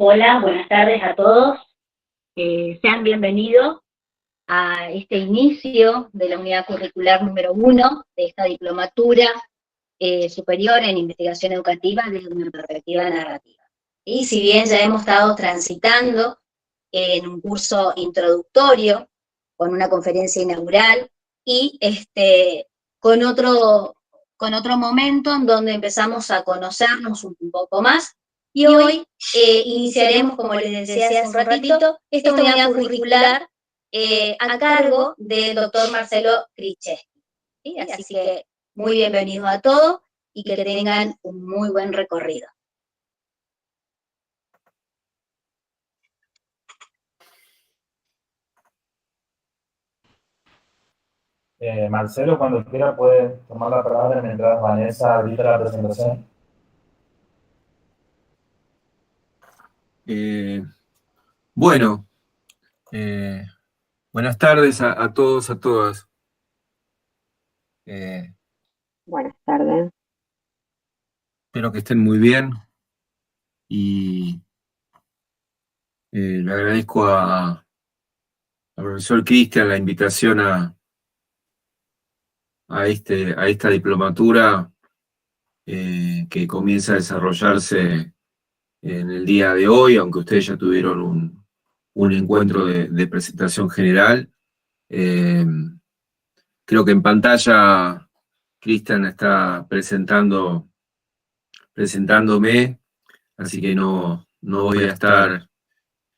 Hola, buenas tardes a todos. Sean bienvenidos a este inicio de la unidad curricular número 1 de esta diplomatura superior en investigación educativa desde una perspectiva narrativa. Y si bien ya hemos estado transitando en un curso introductorio, con una conferencia inaugural, y con otro momento en donde empezamos a conocernos un poco más, y hoy iniciaremos, como les decía hace un ratito, esta unidad curricular a cargo del doctor Marcelo Krzyzewski. ¿Sí? Así que muy bienvenidos a todos y que tengan un muy buen recorrido. Marcelo, cuando quiera puede tomar la palabra mientras Vanessa habilita la presentación. Bueno, buenas tardes a todos, a todas. Buenas tardes. Espero que estén muy bien y le agradezco al profesor Cristian la invitación a esta diplomatura que comienza a desarrollarse en el día de hoy, aunque ustedes ya tuvieron un encuentro de presentación general. Creo que en pantalla Cristian está presentándome, así que no voy a estar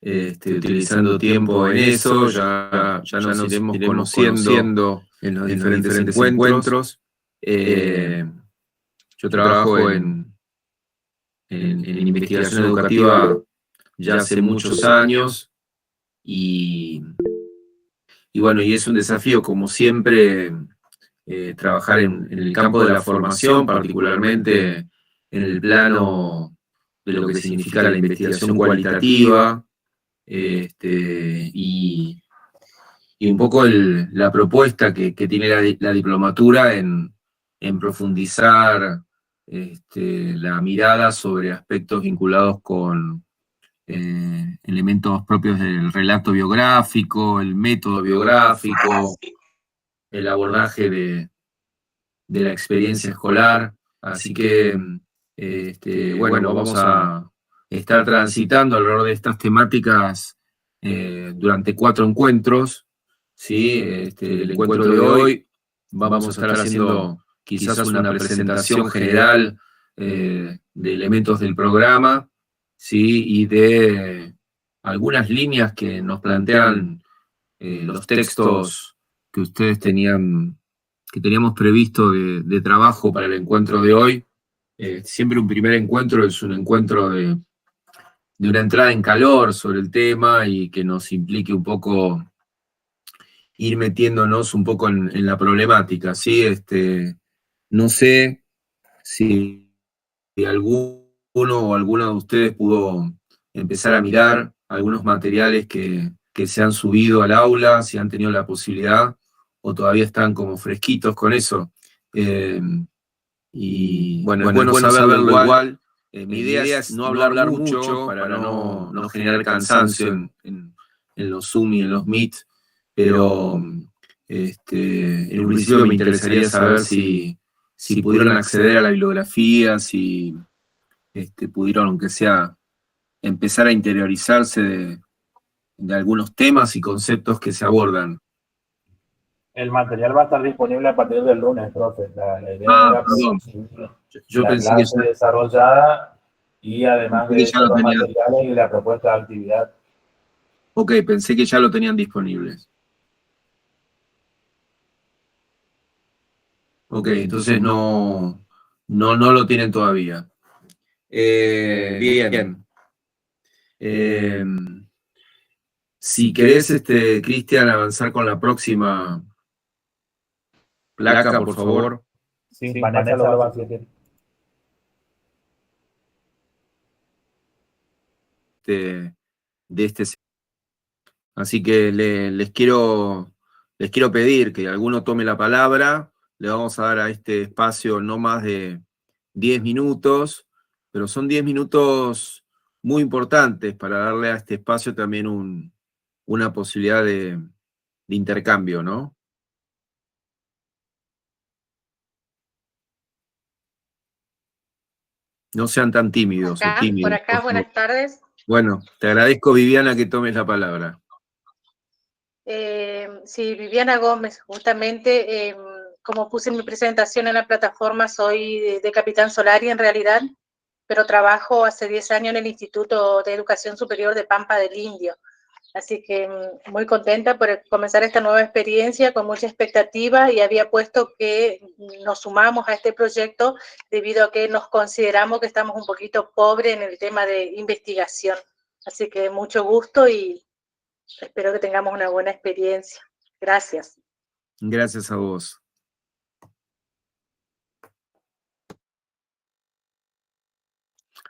utilizando tiempo en eso, ya nos iremos conociendo en los diferentes encuentros. Yo trabajo en investigación educativa ya hace muchos años y bueno, y es un desafío, como siempre, trabajar en el campo de la formación, particularmente en el plano de lo que significa la investigación cualitativa, y un poco la propuesta que tiene la diplomatura en profundizar la mirada sobre aspectos vinculados con elementos propios del relato biográfico, el método biográfico, el abordaje de la experiencia escolar. Así que, bueno, vamos a estar transitando alrededor de estas temáticas durante 4 encuentros, ¿sí? El encuentro de hoy vamos a estar haciendo quizás una presentación general de elementos del programa, ¿sí? Y de algunas líneas que nos plantean los textos que ustedes que teníamos previsto de trabajo para el encuentro de hoy. Siempre un primer encuentro es un encuentro de una entrada en calor sobre el tema y que nos implique un poco ir metiéndonos un poco en la problemática, ¿sí? No sé si alguno o alguna de ustedes pudo empezar a mirar algunos materiales que se han subido al aula, si han tenido la posibilidad, o todavía están como fresquitos con eso. Y bueno, es bueno saberlo igual. Mi idea es no hablar mucho para no generar cansancio en los Zoom y en los Meet, pero en un principio me interesaría saber si pudieron acceder a la bibliografía, si pudieron, aunque sea, empezar a interiorizarse de algunos temas y conceptos que se abordan. El material va a estar disponible a partir del lunes, profe. La idea era perdón. Yo la pensé clase que desarrollada y además de ya lo los tenían. materiales y la propuesta de actividad. Ok, pensé que ya lo tenían disponibles. Ok, entonces no lo tienen todavía. Bien. Si querés, Cristian, avanzar con la próxima placa, por favor. Sí, Vanessa lo va a hacer. Así que les quiero pedir que alguno tome la palabra. Le vamos a dar a este espacio no más de 10 minutos, pero son 10 minutos muy importantes para darle a este espacio también una posibilidad de intercambio, ¿no? No sean tan tímidos o tímidos. Por acá, buenas tardes. Bueno, te agradezco, Viviana, que tomes la palabra. Sí, Viviana Gómez, justamente, como puse en mi presentación en la plataforma, soy de Capitán Solari en realidad, pero trabajo hace 10 años en el Instituto de Educación Superior de Pampa del Indio. Así que muy contenta por comenzar esta nueva experiencia con mucha expectativa, y había puesto que nos sumamos a este proyecto debido a que nos consideramos que estamos un poquito pobres en el tema de investigación. Así que mucho gusto y espero que tengamos una buena experiencia. Gracias. Gracias a vos.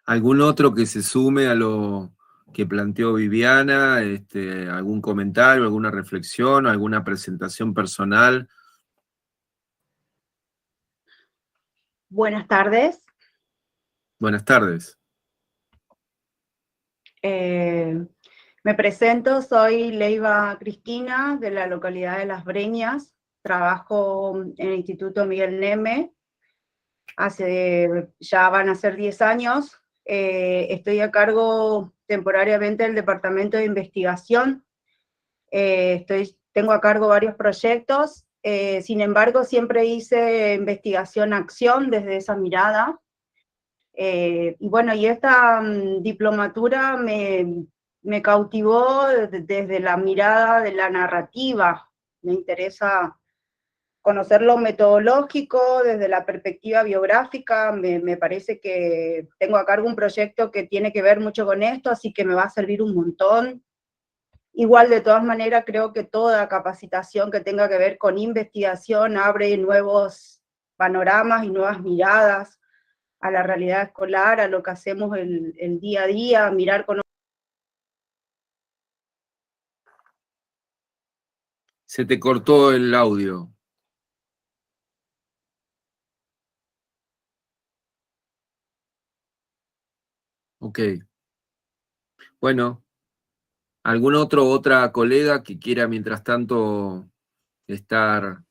¿Algún otro que se sume a lo que planteó Viviana? ¿Algún comentario, alguna reflexión, alguna presentación personal? Buenas tardes. Buenas tardes. Me presento, soy Leiva Cristina, de la localidad de Las Breñas. Trabajo en el Instituto Miguel Neme. Ya van a ser 10 años. Estoy a cargo temporariamente del Departamento de Investigación. Tengo a cargo varios proyectos. Sin embargo, siempre hice investigación-acción desde esa mirada. Y bueno, y esta diplomatura me cautivó desde la mirada de la narrativa. Me interesa conocer lo metodológico desde la perspectiva biográfica. Me parece que tengo a cargo un proyecto que tiene que ver mucho con esto, así que me va a servir un montón. Igual, de todas maneras, creo que toda capacitación que tenga que ver con investigación abre nuevos panoramas y nuevas miradas a la realidad escolar, a lo que hacemos el día a día, mirar con... Se te cortó el audio. Ok. Bueno, otra colega que quiera mientras tanto estar...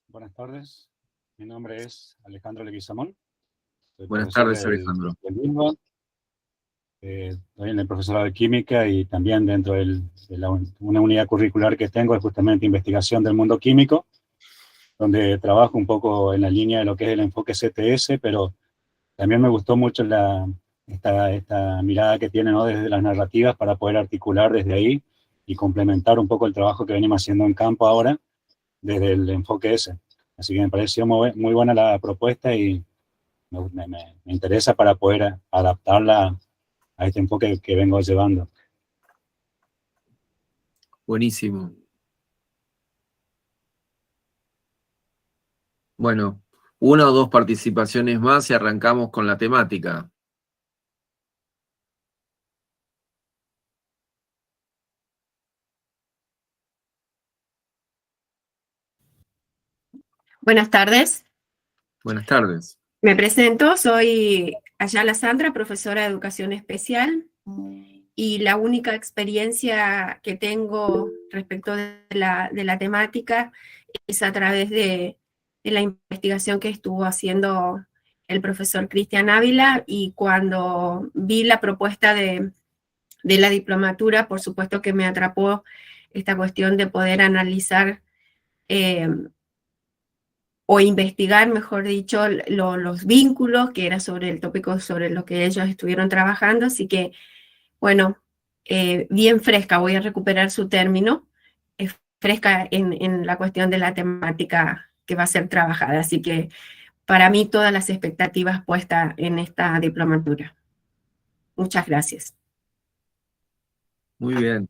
Buenas tardes, mi nombre es Alejandro Leguizamón. Buenas tardes, Alejandro. Estoy en el profesorado de química y también dentro de una unidad curricular que tengo es justamente investigación del mundo químico, donde trabajo un poco en la línea de lo que es el enfoque CTS, pero también me gustó mucho esta mirada que tiene, ¿no?, desde las narrativas para poder articular desde ahí y complementar un poco el trabajo que venimos haciendo en campo ahora desde el enfoque ese. Así que me pareció muy buena la propuesta y me interesa para poder adaptarla a este enfoque que vengo llevando. Buenísimo. Bueno, una o dos participaciones más y arrancamos con la temática. Buenas tardes. Buenas tardes. Me presento, soy Ayala Sandra, profesora de Educación Especial, y la única experiencia que tengo respecto de la temática es a través de la investigación que estuvo haciendo el profesor Cristian Ávila, y cuando vi la propuesta de la diplomatura, por supuesto que me atrapó esta cuestión de poder analizar o investigar, mejor dicho, los vínculos, que era sobre el tópico sobre lo que ellos estuvieron trabajando. Así que, bueno, bien fresca, voy a recuperar su término, fresca en la cuestión de la temática que va a ser trabajada. Así que, para mí, todas las expectativas puestas en esta diplomatura. Muchas gracias. Muy bien.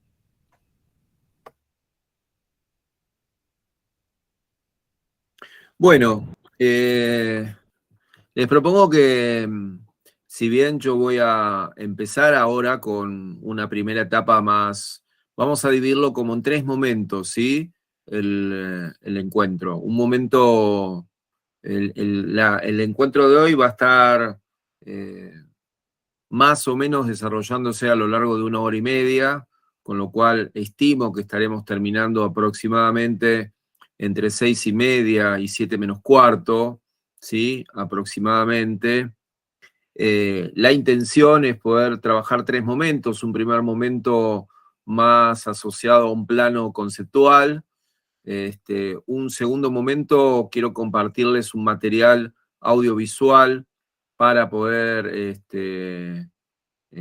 Bueno, les propongo que, si bien yo voy a empezar ahora con una primera etapa más, vamos a dividirlo como en 3 momentos, ¿sí? El encuentro. Un momento, el encuentro de hoy va a estar más o menos desarrollándose a lo largo de 1 hora y media, con lo cual estimo que estaremos terminando aproximadamente entre 6:30 y 7 menos cuarto, ¿sí? Aproximadamente. La intención es poder trabajar 3 momentos, un primer momento más asociado a un plano conceptual, un segundo momento quiero compartirles un material audiovisual para poder,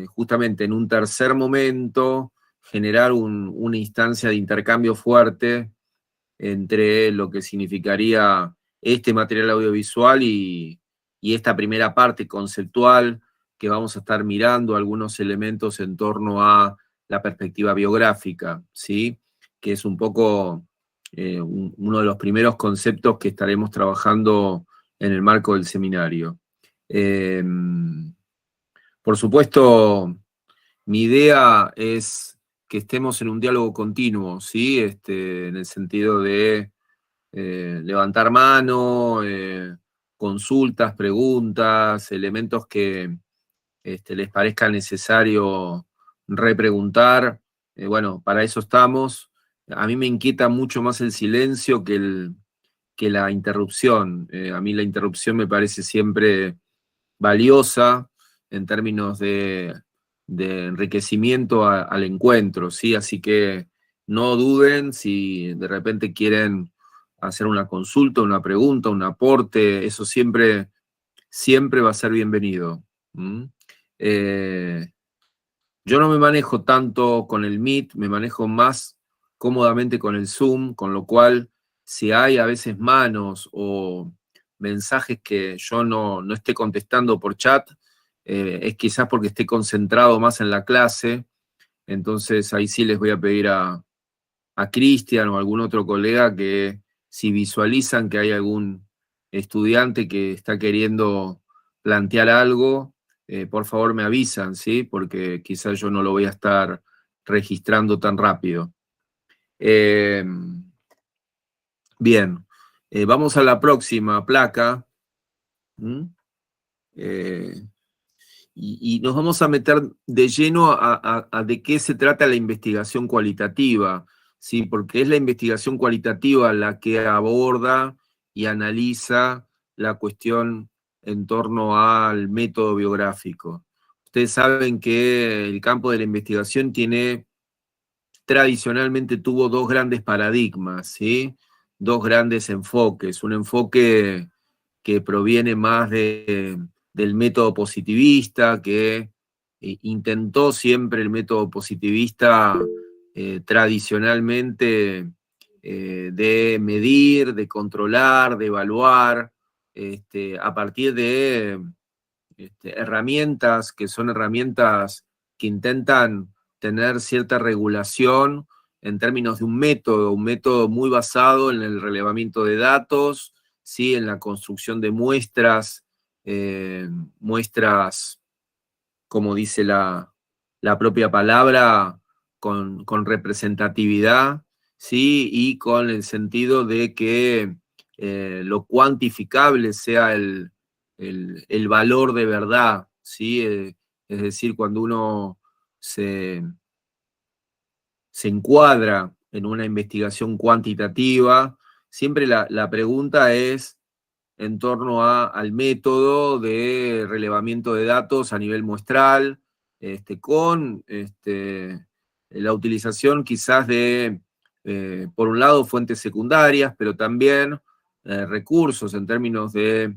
justamente en un tercer momento, generar una instancia de intercambio fuerte entre lo que significaría este material audiovisual y esta primera parte conceptual que vamos a estar mirando algunos elementos en torno a la perspectiva biográfica, ¿sí? Que es un poco uno de los primeros conceptos que estaremos trabajando en el marco del seminario. Por supuesto, mi idea es que estemos en un diálogo continuo, ¿sí? En el sentido de levantar mano, consultas, preguntas, elementos que les parezca necesario repreguntar. Bueno, para eso estamos. A mí me inquieta mucho más el silencio que la interrupción. A mí la interrupción me parece siempre valiosa en términos de enriquecimiento al encuentro, ¿sí? Así que no duden si de repente quieren hacer una consulta, una pregunta, un aporte, eso siempre va a ser bienvenido. Yo no me manejo tanto con el Meet, me manejo más cómodamente con el Zoom, con lo cual si hay a veces manos o mensajes que yo no esté contestando por chat, es quizás porque esté concentrado más en la clase, entonces ahí sí les voy a pedir a Cristian o a algún otro colega que si visualizan que hay algún estudiante que está queriendo plantear algo, por favor me avisan, ¿sí? Porque quizás yo no lo voy a estar registrando tan rápido. Bien, vamos a la próxima placa. Y nos vamos a meter de lleno a de qué se trata la investigación cualitativa, ¿sí? Porque es la investigación cualitativa la que aborda y analiza la cuestión en torno al método biográfico. Ustedes saben que el campo de la investigación tradicionalmente tuvo 2 grandes paradigmas, ¿sí? 2 grandes enfoques. Un enfoque que proviene más del método positivista, que intentó siempre el método positivista tradicionalmente de medir, de controlar, de evaluar, a partir de herramientas que son herramientas que intentan tener cierta regulación en términos de un método muy basado en el relevamiento de datos, ¿sí? En la construcción de muestras, como dice la propia palabra, con representatividad, ¿sí? Y con el sentido de que lo cuantificable sea el valor de verdad, ¿sí? Es decir, cuando uno se encuadra en una investigación cuantitativa, siempre la pregunta es en torno al método de relevamiento de datos a nivel muestral, con la utilización quizás de, por un lado, fuentes secundarias, pero también recursos en términos de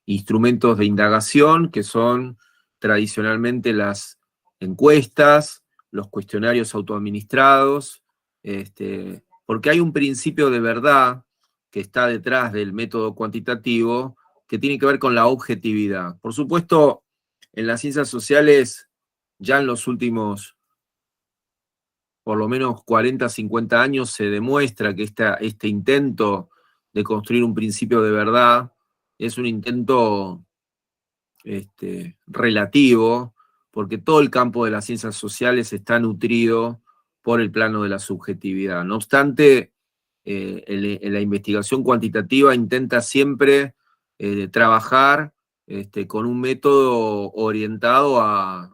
instrumentos de indagación, que son tradicionalmente las encuestas, los cuestionarios autoadministrados, porque hay un principio de verdad que está detrás del método cuantitativo que tiene que ver con la objetividad. Por supuesto, en las ciencias sociales, ya en los últimos, por lo menos 40, 50 años, se demuestra que este intento de construir un principio de verdad es un intento relativo, porque todo el campo de las ciencias sociales está nutrido por el plano de la subjetividad. No obstante, en la investigación cuantitativa intenta siempre trabajar con un método orientado a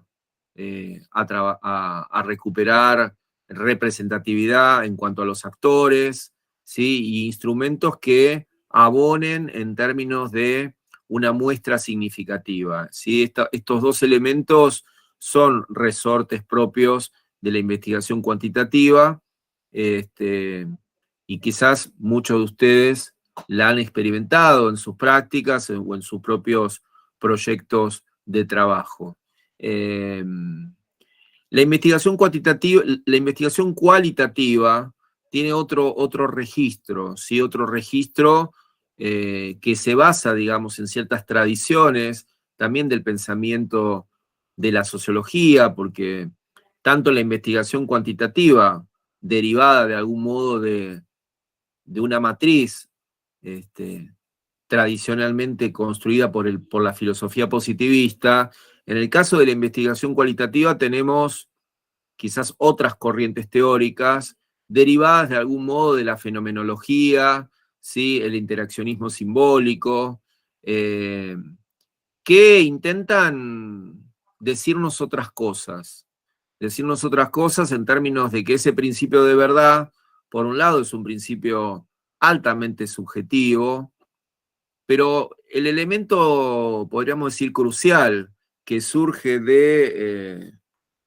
recuperar representatividad en cuanto a los actores, ¿sí? Y instrumentos que abonen en términos de una muestra significativa, ¿sí? Estos dos elementos son resortes propios de la investigación cuantitativa, y quizás muchos de ustedes la han experimentado en sus prácticas o en sus propios proyectos de trabajo. La investigación cualitativa tiene otro registro, ¿sí? Otro registro que se basa, digamos, en ciertas tradiciones, también del pensamiento de la sociología, porque tanto la investigación cuantitativa, derivada de algún modo de una matriz tradicionalmente construida por la filosofía positivista, en el caso de la investigación cualitativa tenemos quizás otras corrientes teóricas derivadas de algún modo de la fenomenología, ¿sí? El interaccionismo simbólico, que intentan decirnos otras cosas en términos de que ese principio de verdad, por un lado, es un principio altamente subjetivo, pero el elemento, podríamos decir, crucial, que surge de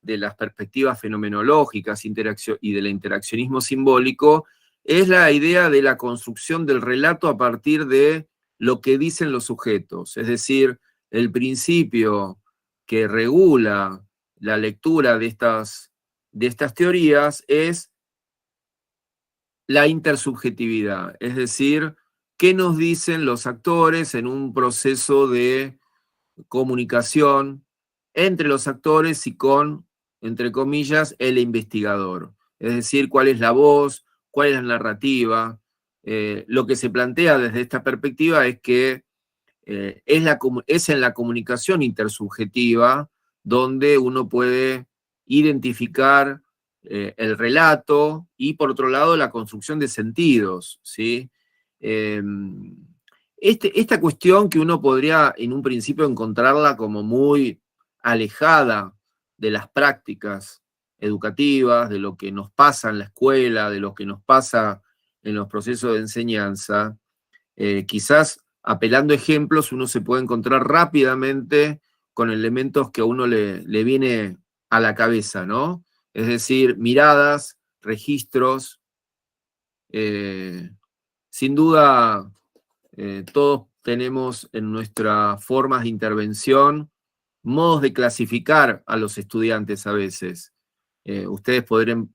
las perspectivas fenomenológicas y del interaccionismo simbólico, es la idea de la construcción del relato a partir de lo que dicen los sujetos. Es decir, el principio que regula la lectura de estas teorías es la intersubjetividad, es decir, qué nos dicen los actores en un proceso de comunicación entre los actores y con, entre comillas, el investigador. Es decir, cuál es la voz, cuál es la narrativa. Lo que se plantea desde esta perspectiva es que es en la comunicación intersubjetiva donde uno puede identificar el relato y, por otro lado, la construcción de sentidos, ¿sí? Esta cuestión que uno podría en un principio encontrarla como muy alejada de las prácticas educativas, de lo que nos pasa en la escuela, de lo que nos pasa en los procesos de enseñanza, quizás apelando a ejemplos uno se puede encontrar rápidamente con elementos que a uno le viene a la cabeza, ¿no? Es decir, miradas, registros, sin duda todos tenemos en nuestras formas de intervención modos de clasificar a los estudiantes a veces. Ustedes pueden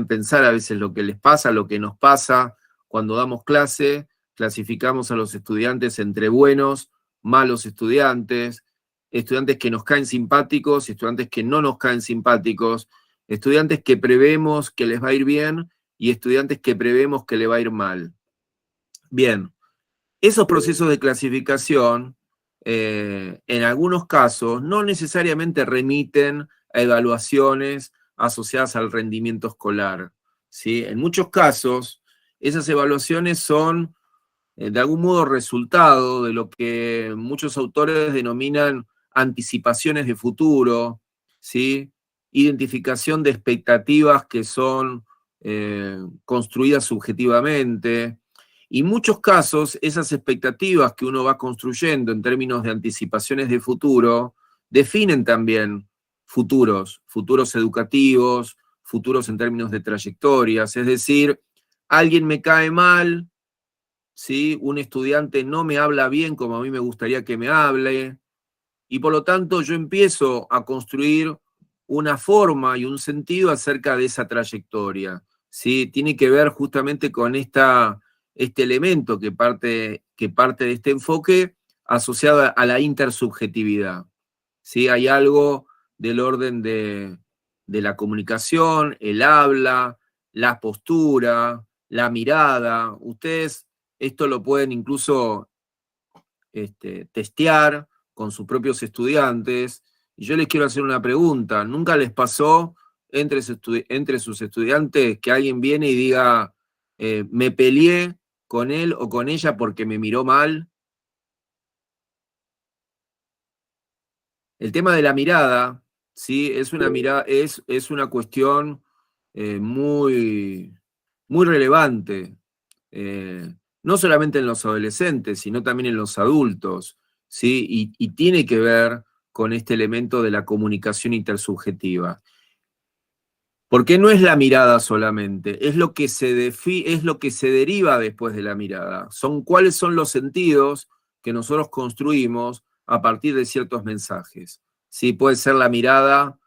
pensar a veces lo que les pasa, lo que nos pasa cuando damos clase, clasificamos a los estudiantes entre buenos, malos estudiantes, estudiantes que nos caen simpáticos, estudiantes que no nos caen simpáticos, estudiantes que prevemos que les va a ir bien y estudiantes que prevemos que les va a ir mal. Bien, esos procesos de clasificación, en algunos casos, no necesariamente remiten a evaluaciones asociadas al rendimiento escolar, ¿sí? En muchos casos, esas evaluaciones son, de algún modo, resultado de lo que muchos autores denominan anticipaciones de futuro, ¿sí? Identificación de expectativas que son construidas subjetivamente. Y en muchos casos, esas expectativas que uno va construyendo en términos de anticipaciones de futuro, definen también futuros educativos, futuros en términos de trayectorias. Es decir, alguien me cae mal, ¿sí? Un estudiante no me habla bien como a mí me gustaría que me hable, y por lo tanto yo empiezo a construir una forma y un sentido acerca de esa trayectoria, ¿sí? Tiene que ver justamente con este elemento que parte de este enfoque asociado a la intersubjetividad, ¿sí? Hay algo del orden de la comunicación, el habla, la postura, la mirada. Ustedes esto lo pueden incluso testear con sus propios estudiantes. Y yo les quiero hacer una pregunta. ¿Nunca les pasó entre sus estudiantes que alguien viene y diga, me peleé con él o con ella porque me miró mal? El tema de la mirada, ¿sí? Es una cuestión muy, muy relevante, no solamente en los adolescentes, sino también en los adultos, ¿sí? Y tiene que ver con este elemento de la comunicación intersubjetiva. Porque no es la mirada solamente, es lo que es lo que se deriva después de la mirada. ¿Cuáles son los sentidos que nosotros construimos a partir de ciertos mensajes? Sí, puede ser la mirada,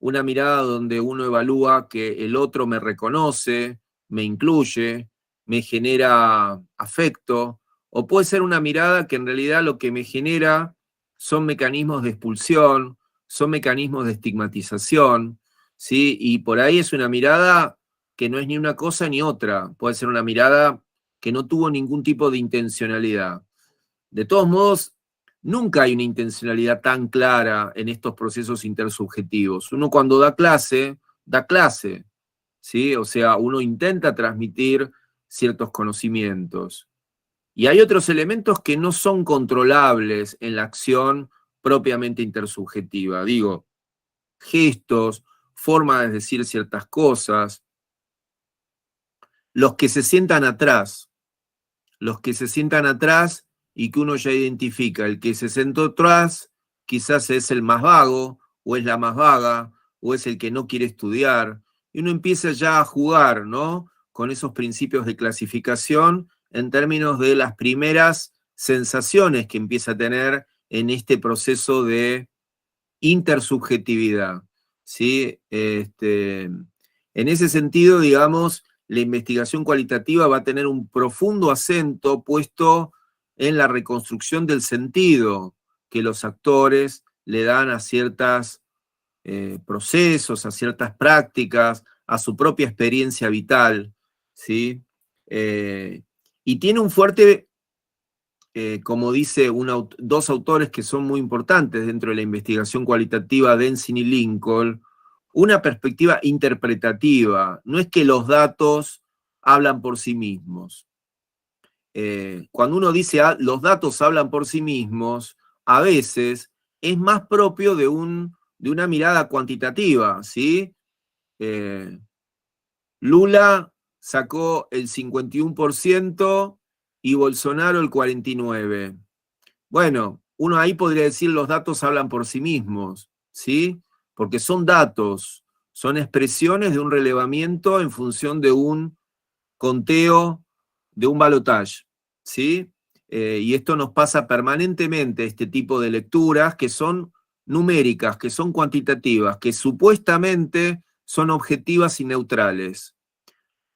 una mirada donde uno evalúa que el otro me reconoce, me incluye, me genera afecto, o puede ser una mirada que en realidad lo que me genera son mecanismos de expulsión, son mecanismos de estigmatización, ¿sí? Y por ahí es una mirada que no es ni una cosa ni otra, puede ser una mirada que no tuvo ningún tipo de intencionalidad. De todos modos, nunca hay una intencionalidad tan clara en estos procesos intersubjetivos. Uno cuando da clase, ¿sí? O sea, uno intenta transmitir ciertos conocimientos. Y hay otros elementos que no son controlables en la acción propiamente intersubjetiva. Digo, gestos, forma de decir ciertas cosas. Los que se sientan atrás y que uno ya identifica, el que se sentó atrás quizás es el más vago, o es la más vaga, o es el que no quiere estudiar, y uno empieza ya a jugar, ¿no?, con esos principios de clasificación en términos de las primeras sensaciones que empieza a tener en este proceso de intersubjetividad, ¿sí? En ese sentido, digamos, la investigación cualitativa va a tener un profundo acento puesto en la reconstrucción del sentido que los actores le dan a ciertos procesos, a ciertas prácticas, a su propia experiencia vital, ¿sí? Y tiene un fuerte, como dice dos autores que son muy importantes dentro de la investigación cualitativa, Denzin y Lincoln, una perspectiva interpretativa. No es que los datos hablan por sí mismos. Cuando uno dice los datos hablan por sí mismos, a veces es más propio de una mirada cuantitativa, ¿sí? Lula sacó el 51% y Bolsonaro el 49%. Bueno, uno ahí podría decir los datos hablan por sí mismos, ¿sí? Porque son datos, son expresiones de un relevamiento en función de un conteo, de un balotaje, ¿sí? Y esto nos pasa permanentemente, este tipo de lecturas que son numéricas, que son cuantitativas, que supuestamente son objetivas y neutrales.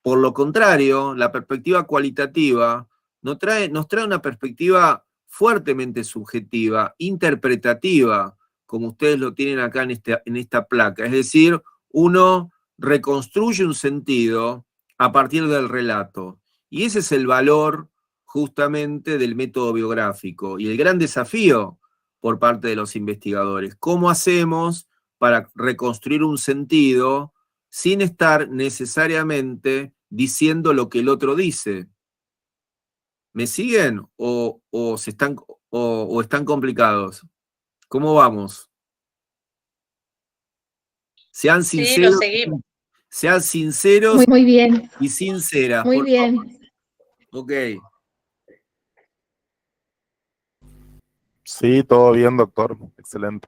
Por lo contrario, la perspectiva cualitativa nos trae una perspectiva fuertemente subjetiva, interpretativa, como ustedes lo tienen acá en esta placa. Es decir, uno reconstruye un sentido a partir del relato. Y ese es el valor justamente del método biográfico y el gran desafío por parte de los investigadores. ¿Cómo hacemos para reconstruir un sentido sin estar necesariamente diciendo lo que el otro dice? ¿Me siguen o están complicados? ¿Cómo vamos? Sean sinceros. Sí, lo seguimos. Sean sinceros muy bien. Y sinceras. Muy bien. Favor. Ok. Sí, todo bien, doctor. Excelente.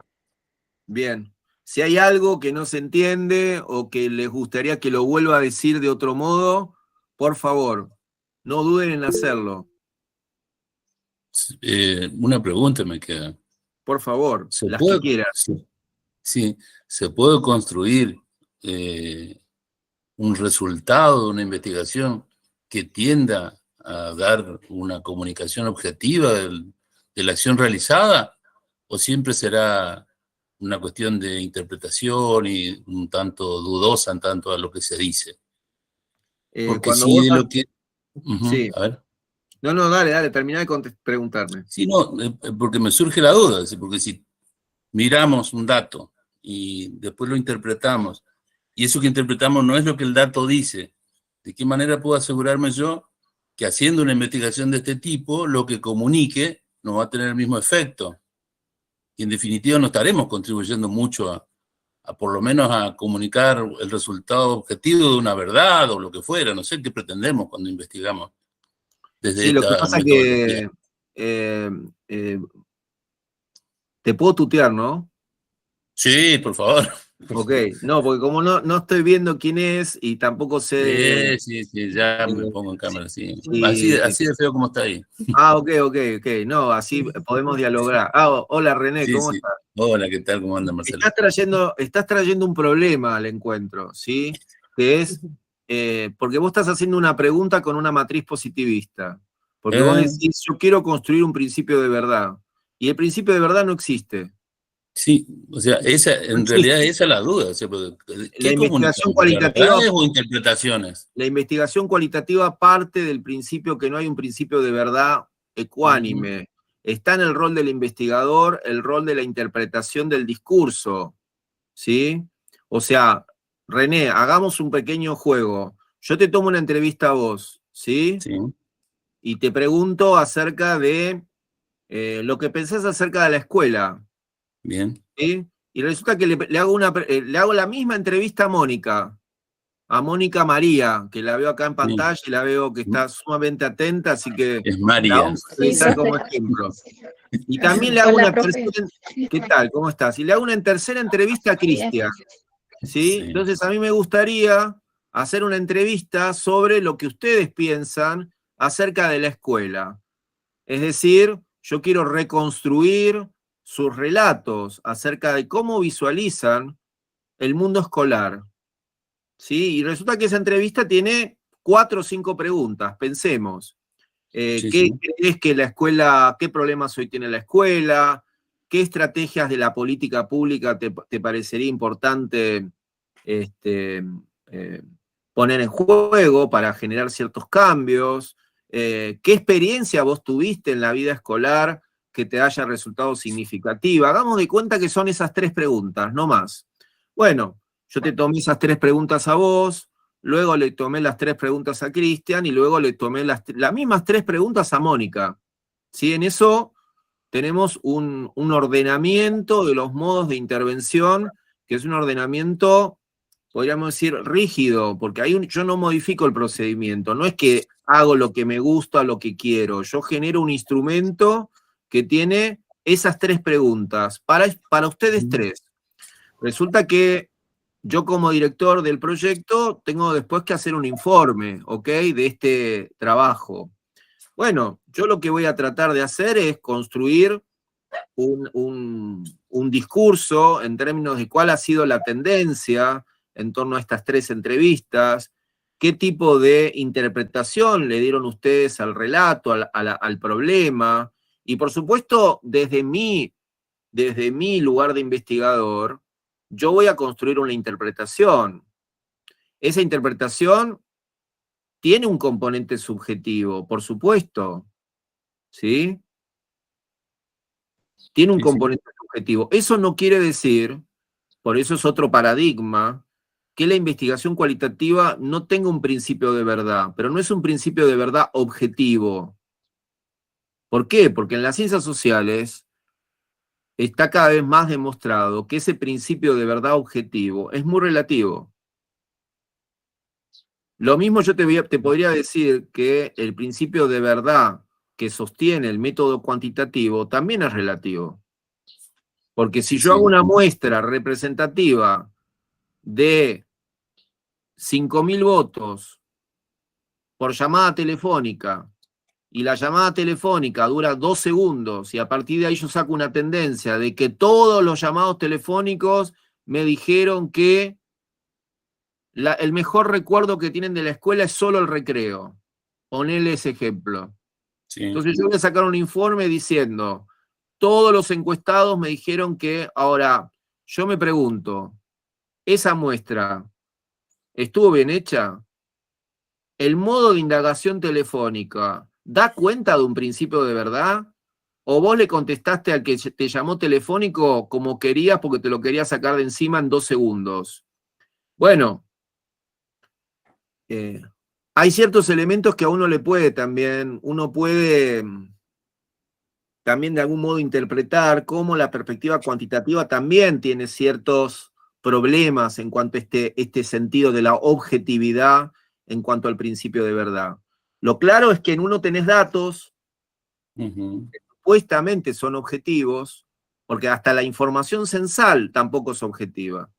Bien. Si hay algo que no se entiende o que les gustaría que lo vuelva a decir de otro modo, por favor, no duden en hacerlo. Una pregunta me queda. Por favor, las que quieras. Sí, ¿se puede construir un resultado de una investigación que tienda a dar una comunicación objetiva de la acción realizada? ¿O siempre será una cuestión de interpretación y un tanto dudosa en tanto a lo que se dice? Porque sí, de lo que... Sí. A ver. No, dale, terminá de preguntarme. Sí, no, porque me surge la duda, porque si miramos un dato y después lo interpretamos, y eso que interpretamos no es lo que el dato dice, ¿de qué manera puedo asegurarme yo que haciendo una investigación de este tipo, lo que comunique no va a tener el mismo efecto? y en definitiva no estaremos contribuyendo mucho a por lo menos a comunicar el resultado objetivo de una verdad o lo que fuera. No sé qué pretendemos cuando investigamos desde Sí, lo que esta pasa metodología. que te puedo tutear, ¿no? Sí, por favor. Ok, no, porque como no estoy viendo quién es y tampoco sé... Sí, ya me pongo en cámara, sí. Sí. Así de feo como está ahí. Ok, no, así podemos dialogar. Hola René, Sí, ¿cómo sí. estás? Hola, ¿qué tal? ¿Cómo anda, Marcelo? Estás trayendo un problema al encuentro, ¿sí? Que es, porque vos estás haciendo una pregunta con una matriz positivista. Porque vos decís, yo quiero construir un principio de verdad. Y el principio de verdad no existe. Sí, o sea, en realidad esa es la duda. O sea, La ¿qué investigación comunicamos? cualitativa... ¿Verdades o interpretaciones? La investigación cualitativa parte del principio que no hay un principio de verdad ecuánime. Está en el rol del investigador, el rol de la interpretación del discurso, ¿sí? O sea, René, hagamos un pequeño juego. Yo te tomo una entrevista a vos, ¿sí? Sí. Y te pregunto acerca de lo que pensás acerca de la escuela. Bien. ¿Sí? Y resulta que le hago la misma entrevista a Mónica María, que la veo acá en pantalla y la veo que está sumamente atenta, así que Es la María. vamos a utilizar como ejemplo. Y también le hago Hola, una profe. tercera... ¿Qué tal? ¿Cómo estás? Y le hago una tercera entrevista a Cristian, ¿sí? Entonces a mí me gustaría hacer una entrevista sobre lo que ustedes piensan acerca de la escuela. Es decir, yo quiero reconstruir sus relatos acerca de cómo visualizan el mundo escolar. ¿Sí? Y resulta que esa entrevista tiene 4 o 5 preguntas. Pensemos, ¿qué crees que la escuela, qué problemas hoy tiene la escuela? ¿Qué estrategias de la política pública te parecería importante poner en juego para generar ciertos cambios? ¿Qué experiencia vos tuviste en la vida escolar que te haya resultado significativa? Hagamos de cuenta que son esas 3 preguntas, no más. Bueno, yo te tomé esas 3 preguntas a vos, luego le tomé las 3 preguntas a Cristian y luego le tomé las mismas 3 preguntas a Mónica. ¿Sí? En eso tenemos un ordenamiento de los modos de intervención, que es un ordenamiento, podríamos decir, rígido, porque ahí yo no modifico el procedimiento, no es que hago lo que me gusta, lo que quiero, yo genero un instrumento que tiene esas 3 preguntas, para ustedes 3. Resulta que yo como director del proyecto tengo después que hacer un informe, ¿ok? De este trabajo. Bueno, yo lo que voy a tratar de hacer es construir un discurso en términos de cuál ha sido la tendencia en torno a estas 3 entrevistas, qué tipo de interpretación le dieron ustedes al relato, al problema, y por supuesto, desde mi lugar de investigador, yo voy a construir una interpretación. Esa interpretación tiene un componente subjetivo, por supuesto, ¿sí? Tiene un componente subjetivo. Eso no quiere decir, por eso es otro paradigma, que la investigación cualitativa no tenga un principio de verdad, pero no es un principio de verdad objetivo. ¿Por qué? Porque en las ciencias sociales está cada vez más demostrado que ese principio de verdad objetivo es muy relativo. Lo mismo yo te podría decir que el principio de verdad que sostiene el método cuantitativo también es relativo. Porque si yo hago una muestra representativa de 5.000 votos por llamada telefónica, y la llamada telefónica dura 2 segundos, y a partir de ahí yo saco una tendencia de que todos los llamados telefónicos me dijeron que el mejor recuerdo que tienen de la escuela es solo el recreo. Ponele ese ejemplo. Entonces yo voy a sacar un informe diciendo, todos los encuestados me dijeron que, ahora, yo me pregunto, ¿esa muestra estuvo bien hecha? ¿El modo de indagación telefónica da cuenta de un principio de verdad? ¿O vos le contestaste al que te llamó telefónico como querías porque te lo querías sacar de encima en 2 segundos? Bueno, hay ciertos elementos que a uno le puede también, uno puede también de algún modo interpretar cómo la perspectiva cuantitativa también tiene ciertos problemas en cuanto a este sentido de la objetividad en cuanto al principio de verdad. Lo claro es que en uno tenés datos que supuestamente son objetivos, porque hasta la información censal tampoco es objetiva.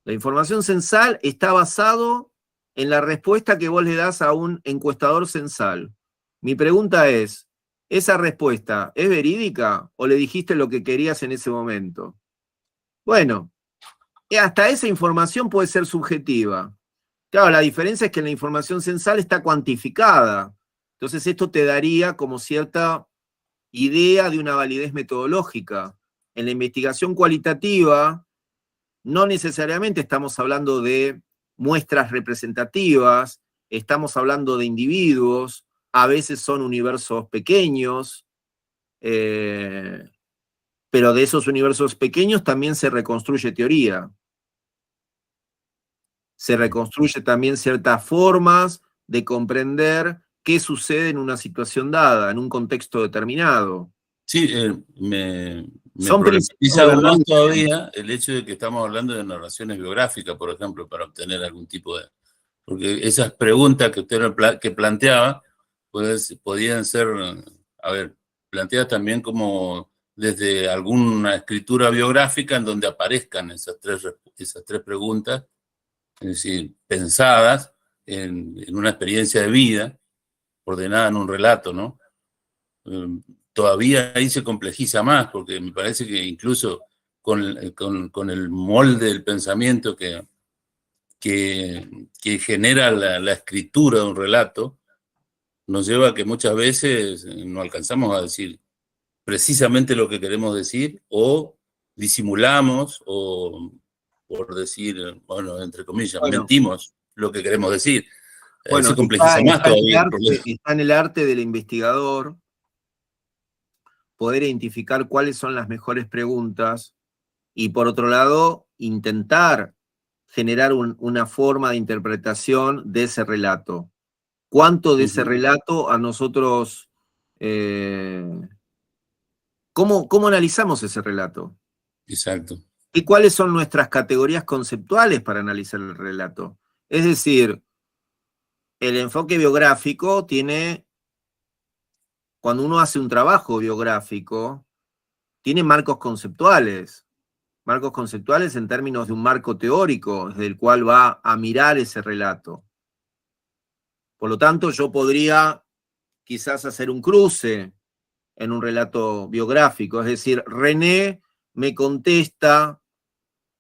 La información censal está basado en la respuesta que vos le das a un encuestador censal. Mi pregunta es, ¿esa respuesta es verídica o le dijiste lo que querías en ese momento? Bueno, hasta esa información puede ser subjetiva. Claro, la diferencia es que la información censal está cuantificada. Entonces esto te daría como cierta idea de una validez metodológica. En la investigación cualitativa no necesariamente estamos hablando de muestras representativas, estamos hablando de individuos, a veces son universos pequeños, pero de esos universos pequeños también se reconstruye teoría. Se reconstruye también ciertas formas de comprender qué sucede en una situación dada, en un contexto determinado. Sí, me Son problematiza principios aún más verdaderos. todavía el hecho de que estamos hablando de narraciones biográficas, por ejemplo, para obtener algún tipo de... Porque esas preguntas que usted que planteaba, pues podían ser, a ver, planteadas también como desde alguna escritura biográfica en donde aparezcan esas tres preguntas, es decir, pensadas en una experiencia de vida, ordenada en un relato, ¿no? Todavía ahí se complejiza más, porque me parece que incluso con el molde del pensamiento que genera la escritura de un relato, nos lleva a que muchas veces no alcanzamos a decir precisamente lo que queremos decir, o disimulamos, o por decir, bueno, entre comillas, mentimos lo que queremos decir. Bueno, se complejiza más todavía. Está en el arte del investigador poder identificar cuáles son las mejores preguntas y, por otro lado, intentar generar una forma de interpretación de ese relato. ¿Cuánto de ese relato a nosotros... ¿Cómo analizamos ese relato? Exacto. ¿Y cuáles son nuestras categorías conceptuales para analizar el relato? Es decir, el enfoque biográfico tiene... Cuando uno hace un trabajo biográfico, tiene marcos conceptuales en términos de un marco teórico, desde el cual va a mirar ese relato. Por lo tanto, yo podría quizás hacer un cruce en un relato biográfico, es decir, René me contesta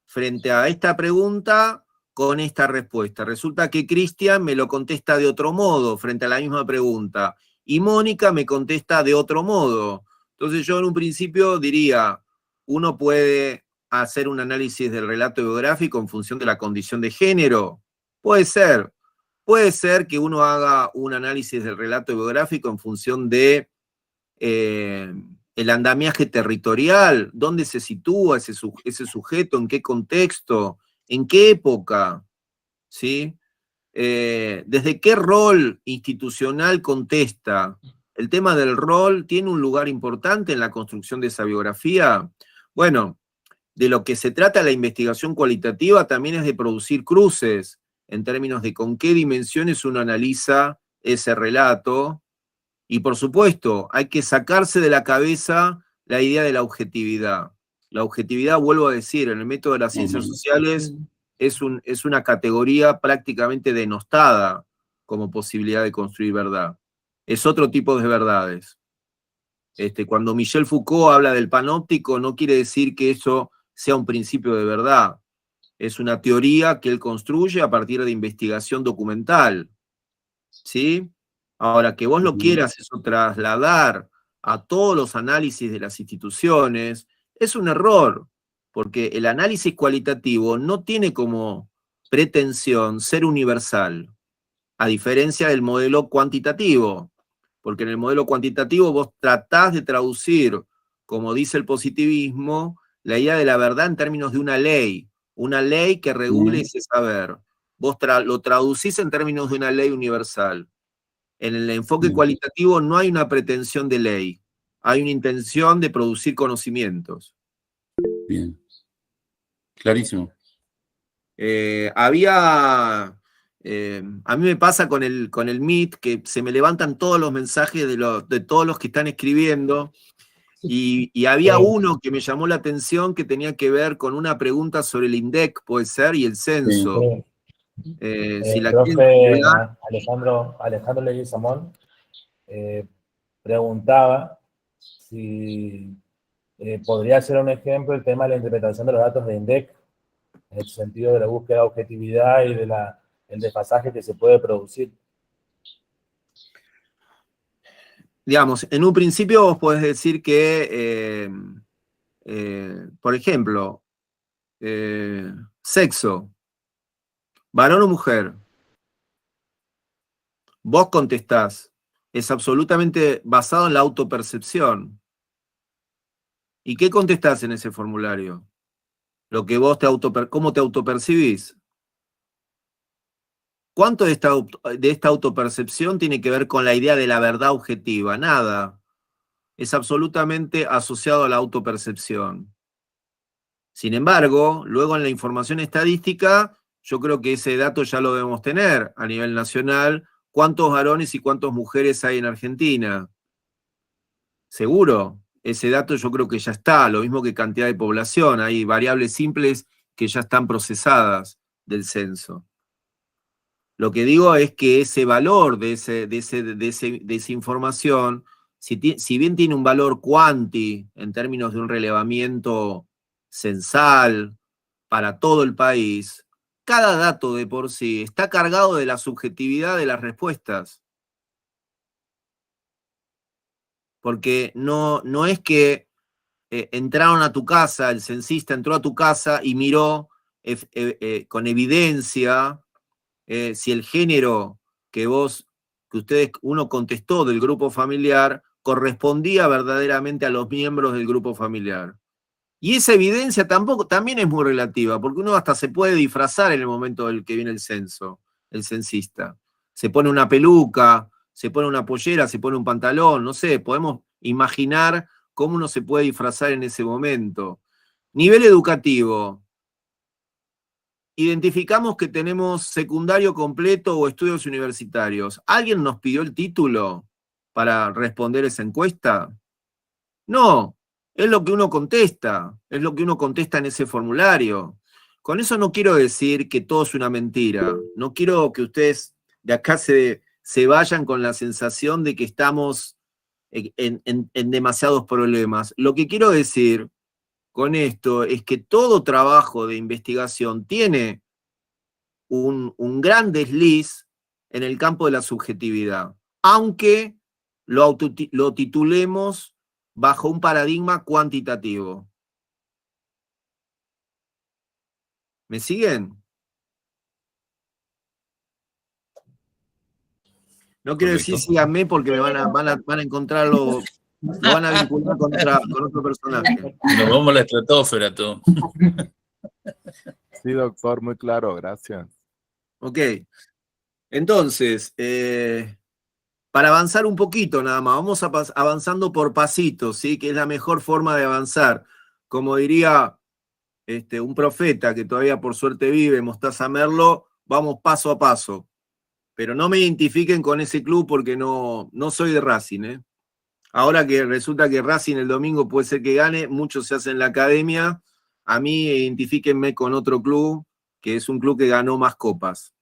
frente a esta pregunta con esta respuesta. Resulta que Cristian me lo contesta de otro modo frente a la misma pregunta, y Mónica me contesta de otro modo. Entonces yo en un principio diría, uno puede hacer un análisis del relato biográfico en función de la condición de género. Puede ser que uno haga un análisis del relato biográfico en función de el andamiaje territorial, dónde se sitúa ese sujeto, en qué contexto, en qué época, ¿sí? ¿Desde qué rol institucional contesta? ¿El tema del rol tiene un lugar importante en la construcción de esa biografía? Bueno, de lo que se trata la investigación cualitativa también es de producir cruces en términos de con qué dimensiones uno analiza ese relato, y por supuesto, hay que sacarse de la cabeza la idea de la objetividad. La objetividad, vuelvo a decir, en el método de las ciencias sociales es una categoría prácticamente denostada como posibilidad de construir verdad. Es otro tipo de verdades. Cuando Michel Foucault habla del panóptico, no quiere decir que eso sea un principio de verdad. Es una teoría que él construye a partir de investigación documental. ¿Sí? Ahora, que vos lo quieras eso trasladar a todos los análisis de las instituciones, es un error, porque el análisis cualitativo no tiene como pretensión ser universal, a diferencia del modelo cuantitativo, porque en el modelo cuantitativo vos tratás de traducir, como dice el positivismo, la idea de la verdad en términos de una ley que regule ese saber. Vos lo traducís en términos de una ley universal. En el enfoque cualitativo no hay una pretensión de ley, hay una intención de producir conocimientos. Bien. Clarísimo. A mí me pasa con el Meet que se me levantan todos los mensajes de todos los que están escribiendo, y había uno que me llamó la atención que tenía que ver con una pregunta sobre el INDEC, puede ser, y el censo. Si la profe Alejandro Leguizamón preguntaba si podría ser un ejemplo el tema de la interpretación de los datos de INDEC, en el sentido de la búsqueda de objetividad y el desfasaje que se puede producir. Digamos, en un principio vos podés decir que, por ejemplo, sexo, varón o mujer, vos contestás, es absolutamente basado en la autopercepción. ¿Y qué contestás en ese formulario? Lo que vos ¿cómo te autopercibís? ¿Cuánto de esta autopercepción tiene que ver con la idea de la verdad objetiva? Nada. Es absolutamente asociado a la autopercepción. Sin embargo, luego en la información estadística, yo creo que ese dato ya lo debemos tener a nivel nacional. ¿Cuántos varones y cuántas mujeres hay en Argentina? Seguro. Ese dato yo creo que ya está, lo mismo que cantidad de población. Hay variables simples que ya están procesadas del censo. Lo que digo es que ese valor de esa información, si bien tiene un valor cuanti en términos de un relevamiento censal para todo el país, cada dato de por sí está cargado de la subjetividad de las respuestas. Porque no es que entraron a tu casa, el censista entró a tu casa y miró con evidencia si el género que uno contestó del grupo familiar correspondía verdaderamente a los miembros del grupo familiar. Y esa evidencia también es muy relativa, porque uno hasta se puede disfrazar en el momento en el que viene el censo, el censista. Se pone una peluca, se pone una pollera, se pone un pantalón, no sé, podemos imaginar cómo uno se puede disfrazar en ese momento. Nivel educativo. Identificamos que tenemos secundario completo o estudios universitarios. ¿Alguien nos pidió el título para responder esa encuesta? No, es lo que uno contesta, es lo que uno contesta en ese formulario. Con eso no quiero decir que todo es una mentira. No quiero que ustedes de acá se vayan con la sensación de que estamos en demasiados problemas. Lo que quiero decir con esto es que todo trabajo de investigación tiene un gran desliz en el campo de la subjetividad, aunque lo titulemos bajo un paradigma cuantitativo. ¿Me siguen? No quiero decir síganme porque me van a encontrarlo, lo van a vincular con otro personaje. Nos vamos a la estratosfera, todo. Sí, doctor, muy claro, gracias. Ok. Entonces, para avanzar un poquito nada más, vamos avanzando por pasitos, ¿sí? Que es la mejor forma de avanzar. Como diría un profeta que todavía por suerte vive, Mostaza Merlo, vamos paso a paso. Pero no me identifiquen con ese club porque no soy de Racing, ¿eh? Ahora que resulta que Racing el domingo puede ser que gane, muchos se hacen en la academia, a mí identifíquenme con otro club, que es un club que ganó más copas.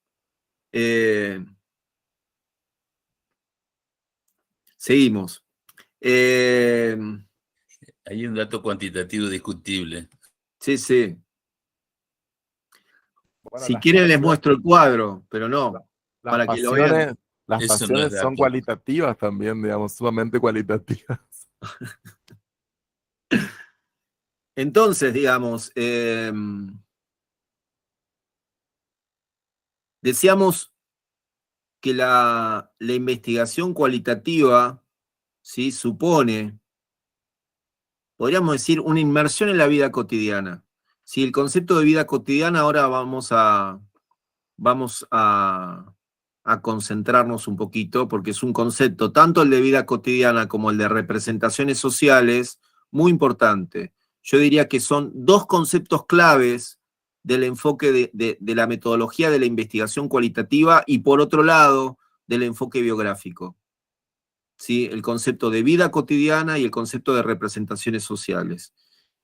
Seguimos. Hay un dato cuantitativo discutible. Sí, sí. Bueno, Si quieren les muestro el cuadro, pero no. Para que lo vean. Las pasiones son cualitativas también, digamos, sumamente cualitativas. Entonces, digamos, decíamos que la investigación cualitativa, ¿sí? Supone, podríamos decir, una inmersión en la vida cotidiana. Si el concepto de vida cotidiana ahora vamos a a concentrarnos un poquito, porque es un concepto, tanto el de vida cotidiana como el de representaciones sociales, muy importante. Yo diría que son dos conceptos claves del enfoque de la metodología de la investigación cualitativa y, por otro lado, del enfoque biográfico. ¿Sí? El concepto de vida cotidiana y el concepto de representaciones sociales.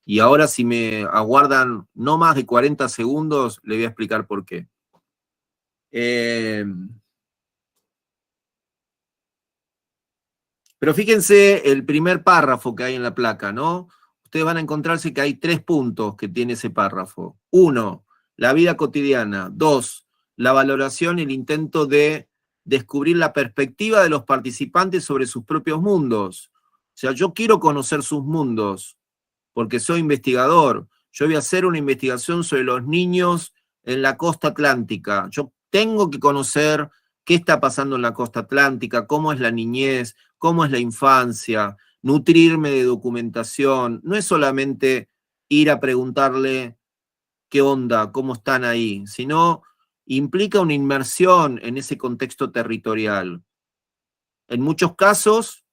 Y ahora, si me aguardan no más de 40 segundos, le voy a explicar por qué. Pero fíjense el primer párrafo que hay en la placa, ¿no? Ustedes van a encontrarse que hay 3 puntos que tiene ese párrafo. 1, la vida cotidiana. 2, la valoración y el intento de descubrir la perspectiva de los participantes sobre sus propios mundos. O sea, yo quiero conocer sus mundos, porque soy investigador. Yo voy a hacer una investigación sobre los niños en la costa atlántica. Yo tengo que conocer qué está pasando en la costa atlántica, cómo es la niñez, cómo es la infancia, nutrirme de documentación. No es solamente ir a preguntarle qué onda, cómo están ahí, sino implica una inmersión en ese contexto territorial. En muchos casos,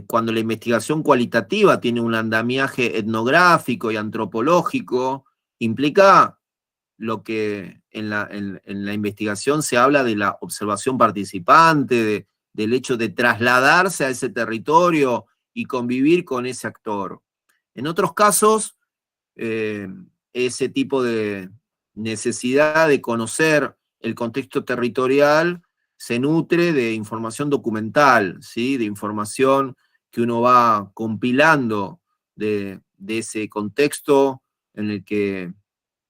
cuando la investigación cualitativa tiene un andamiaje etnográfico y antropológico, implica lo que en la investigación se habla de la observación participante, del hecho de trasladarse a ese territorio y convivir con ese actor. En otros casos, ese tipo de necesidad de conocer el contexto territorial se nutre de información documental, ¿sí? De información que uno va compilando de ese contexto en el que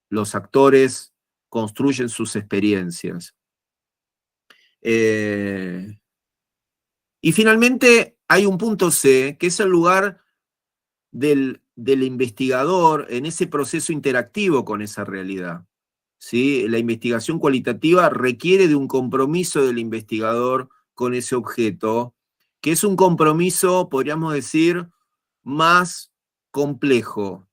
los actores construyen sus experiencias. Y finalmente hay un punto C, que es el lugar del investigador en ese proceso interactivo con esa realidad. ¿Sí? La investigación cualitativa requiere de un compromiso del investigador con ese objeto, que es un compromiso, podríamos decir, más complejo.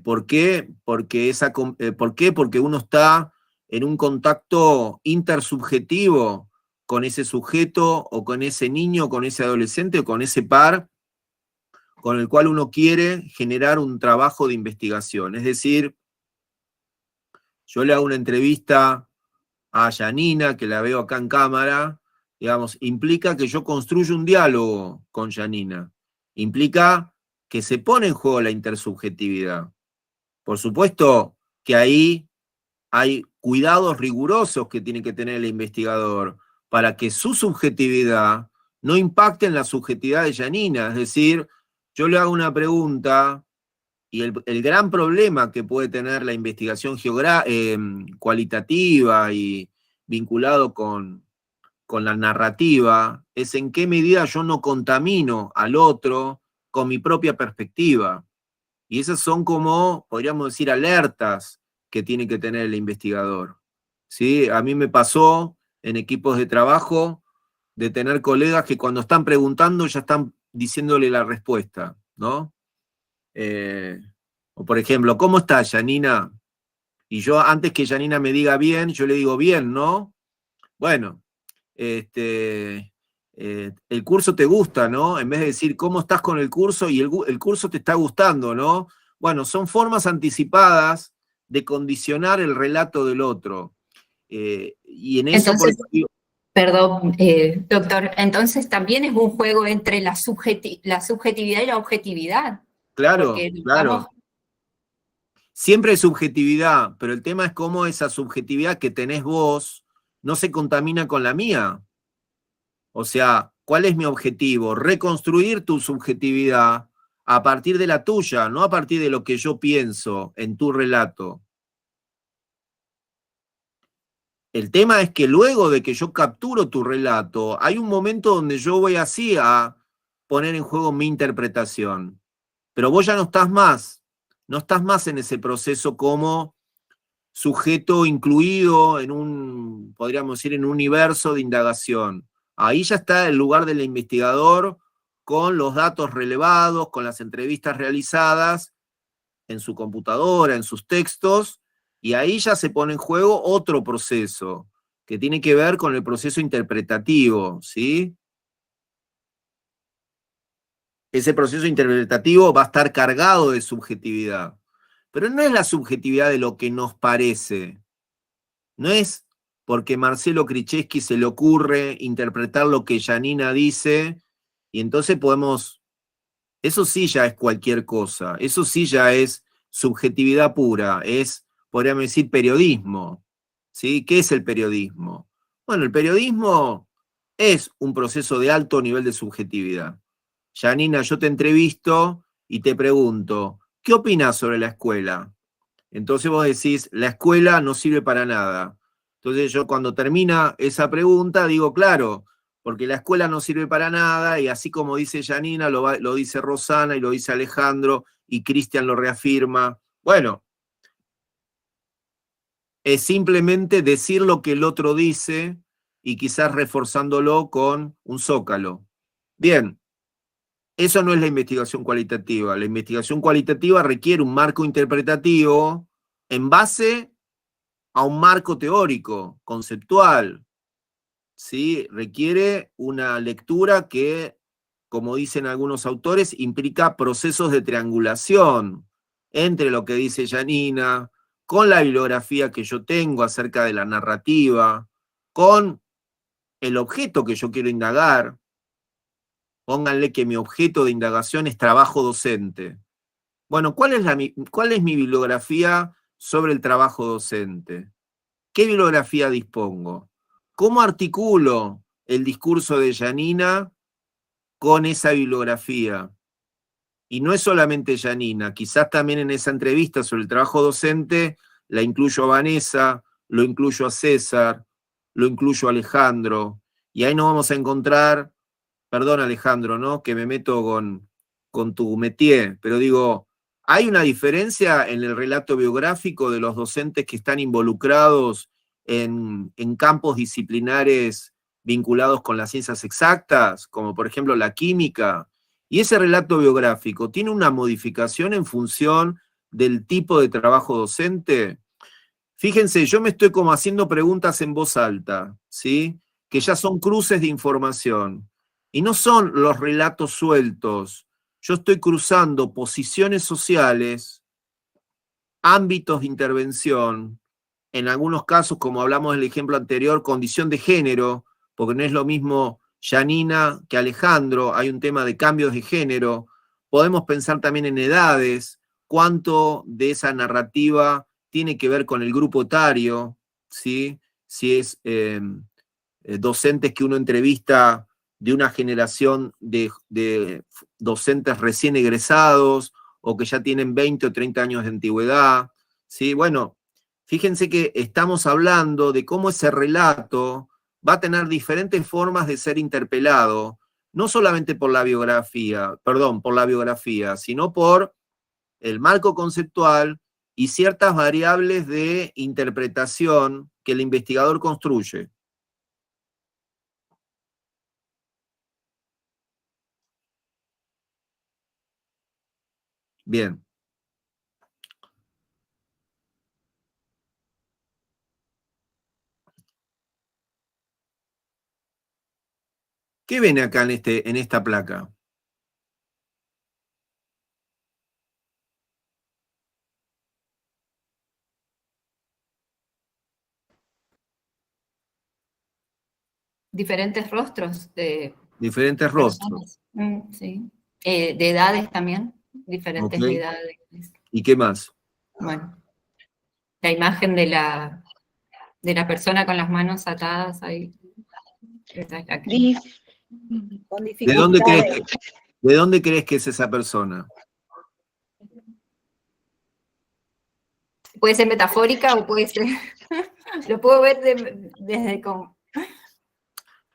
¿Por qué? Porque uno está en un contacto intersubjetivo con ese sujeto o con ese niño, con ese adolescente o con ese par con el cual uno quiere generar un trabajo de investigación. Es decir, yo le hago una entrevista a Janina, que la veo acá en cámara, digamos, implica que yo construyo un diálogo con Janina. Implica que se pone en juego la intersubjetividad. Por supuesto que ahí hay cuidados rigurosos que tiene que tener el investigador para que su subjetividad no impacte en la subjetividad de Janina. Es decir, yo le hago una pregunta y el gran problema que puede tener la investigación cualitativa y vinculado con la narrativa es en qué medida yo no contamino al otro con mi propia perspectiva. Y esas son como, podríamos decir, alertas que tiene que tener el investigador. ¿Sí? A mí me pasó en equipos de trabajo de tener colegas que cuando están preguntando ya están diciéndole la respuesta, ¿no? O por ejemplo, ¿cómo está Janina? Y yo, antes que Janina me diga bien, yo le digo bien, ¿no? Bueno, el curso te gusta, ¿no? En vez de decir cómo estás con el curso y el curso te está gustando, ¿no? Bueno, son formas anticipadas de condicionar el relato del otro. Y en eso... Entonces, perdón, doctor, entonces también es un juego entre la subjetividad y la objetividad. Claro, claro. Siempre hay subjetividad, pero el tema es cómo esa subjetividad que tenés vos no se contamina con la mía. O sea, ¿cuál es mi objetivo? Reconstruir tu subjetividad a partir de la tuya, no a partir de lo que yo pienso en tu relato. El tema es que luego de que yo capturo tu relato, hay un momento donde yo voy así a poner en juego mi interpretación. Pero vos ya no estás más en ese proceso como sujeto incluido en un, podríamos decir, en un universo de indagación. Ahí ya está el lugar del investigador con los datos relevados, con las entrevistas realizadas en su computadora, en sus textos, y ahí ya se pone en juego otro proceso, que tiene que ver con el proceso interpretativo, ¿sí? Ese proceso interpretativo va a estar cargado de subjetividad. Pero no es la subjetividad de lo que nos parece. No es porque Marcelo Krzyzewski se le ocurre interpretar lo que Janina dice y entonces podemos... Eso sí ya es cualquier cosa. Eso sí ya es subjetividad pura. Es, podríamos decir, periodismo. ¿Sí? ¿Qué es el periodismo? Bueno, el periodismo es un proceso de alto nivel de subjetividad. Janina, yo te entrevisto y te pregunto, ¿qué opinas sobre la escuela? Entonces vos decís, la escuela no sirve para nada. Entonces yo cuando termina esa pregunta digo, claro, porque la escuela no sirve para nada, y así como dice Janina, lo dice Rosana y lo dice Alejandro, y Cristian lo reafirma. Bueno, es simplemente decir lo que el otro dice y quizás reforzándolo con un zócalo. Bien, eso no es la investigación cualitativa. La investigación cualitativa requiere un marco interpretativo en base a un marco teórico, conceptual. ¿Sí? Requiere una lectura que, como dicen algunos autores, implica procesos de triangulación entre lo que dice Janina, con la bibliografía que yo tengo acerca de la narrativa, con el objeto que yo quiero indagar. Pónganle que mi objeto de indagación es trabajo docente. Bueno, ¿cuál es mi bibliografía sobre el trabajo docente? ¿Qué bibliografía dispongo? ¿Cómo articulo el discurso de Janina con esa bibliografía? Y no es solamente Janina, quizás también en esa entrevista sobre el trabajo docente la incluyo a Vanessa, lo incluyo a César, lo incluyo a Alejandro, y ahí nos vamos a encontrar, perdón Alejandro, ¿no? Que me meto con tu métier, pero digo, hay una diferencia en el relato biográfico de los docentes que están involucrados en campos disciplinares vinculados con las ciencias exactas, como por ejemplo la química, y ese relato biográfico tiene una modificación en función del tipo de trabajo docente. Fíjense, yo me estoy como haciendo preguntas en voz alta, ¿sí? Que ya son cruces de información, y no son los relatos sueltos. Yo estoy cruzando posiciones sociales, ámbitos de intervención, en algunos casos, como hablamos en el ejemplo anterior, condición de género, porque no es lo mismo Janina que Alejandro, hay un tema de cambios de género. Podemos pensar también en edades, cuánto de esa narrativa tiene que ver con el grupo etario, ¿sí? Si es docentes que uno entrevista de una generación de docentes recién egresados o que ya tienen 20 o 30 años de antigüedad, ¿sí? Bueno, fíjense que estamos hablando de cómo ese relato va a tener diferentes formas de ser interpelado, no solamente por la biografía, sino por el marco conceptual y ciertas variables de interpretación que el investigador construye. Bien. ¿Qué ven acá en esta placa? Diferentes rostros de Diferentes rostros. personas. Sí. De edades también, diferentes Ok. edades. ¿Y qué más? Bueno, la imagen de la persona con las manos atadas ahí. Esa es la que- Con ¿De dónde crees que es esa persona? Puede ser metafórica o puede ser... Lo puedo ver desde como...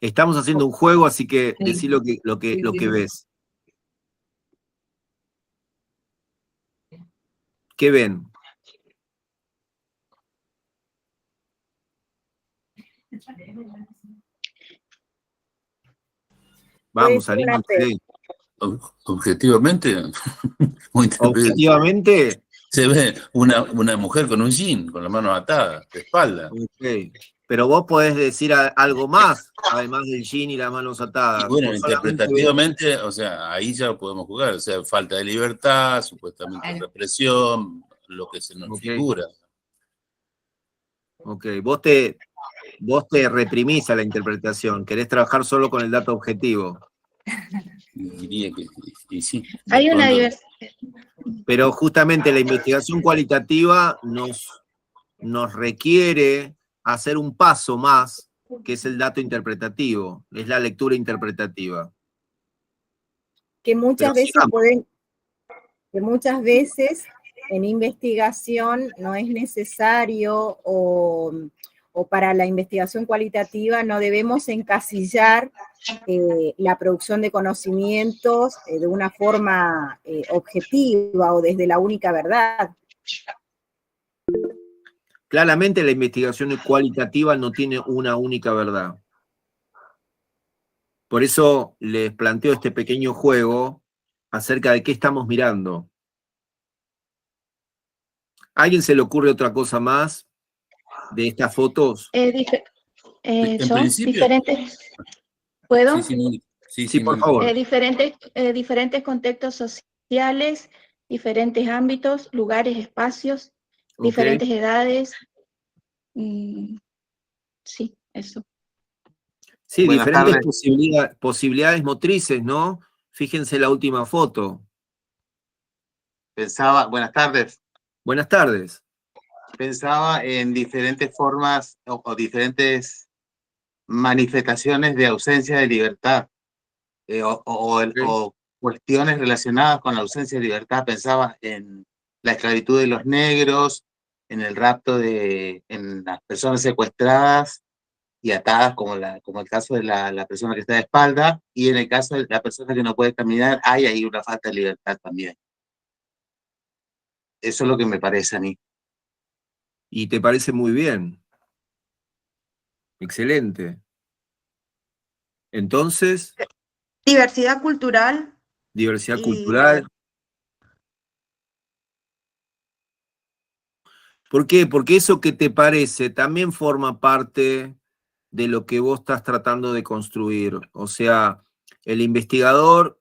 Estamos haciendo un juego, así que Sí. decí lo que ves. ¿Qué ven? Vamos, anímense. Objetivamente, muy Objetivamente. se ve una mujer con un jean, con las manos atadas, de espalda. Ok. Pero vos podés decir algo más, además del yin y las manos Y atadas. bueno, No solamente interpretativamente, o sea, ahí ya lo podemos jugar, o sea, falta de libertad, supuestamente represión, lo que se nos Ok. figura. Ok, vos te reprimís a la interpretación, querés trabajar solo con el dato objetivo. Diría que y sí. de Hay una pronto- diversidad. Pero justamente la investigación cualitativa nos requiere hacer un paso más, que es el dato interpretativo, es la lectura interpretativa. Que muchas Pero sigamos. que muchas veces en investigación no es necesario o para la investigación cualitativa no debemos encasillar la producción de conocimientos de una forma objetiva o desde la única verdad. Claramente la investigación cualitativa no tiene una única verdad. Por eso les planteo este pequeño juego acerca de qué estamos mirando. ¿A alguien se le ocurre otra cosa más de estas fotos? En Son principio- diferentes, ¿puedo? Sí, por favor. Diferentes contextos sociales, diferentes ámbitos, lugares, espacios, Ok. diferentes edades. Sí, eso. Sí, Buenas diferentes tardes. posibilidades motrices, ¿no? Fíjense la última foto. Buenas tardes. Buenas tardes. Pensaba en diferentes formas o diferentes manifestaciones de ausencia de libertad o cuestiones relacionadas con la ausencia de libertad. Pensaba en la esclavitud de los negros, en el rapto en las personas secuestradas y atadas, como el caso de la persona que está de espalda, y en el caso de la persona que no puede caminar, hay ahí una falta de libertad también. Eso es lo que me parece a mí. Y te parece muy bien. Excelente. Entonces, Diversidad cultural. diversidad Y- cultural. ¿Por qué? Porque eso que te parece también forma parte de lo que vos estás tratando de construir. O sea, el investigador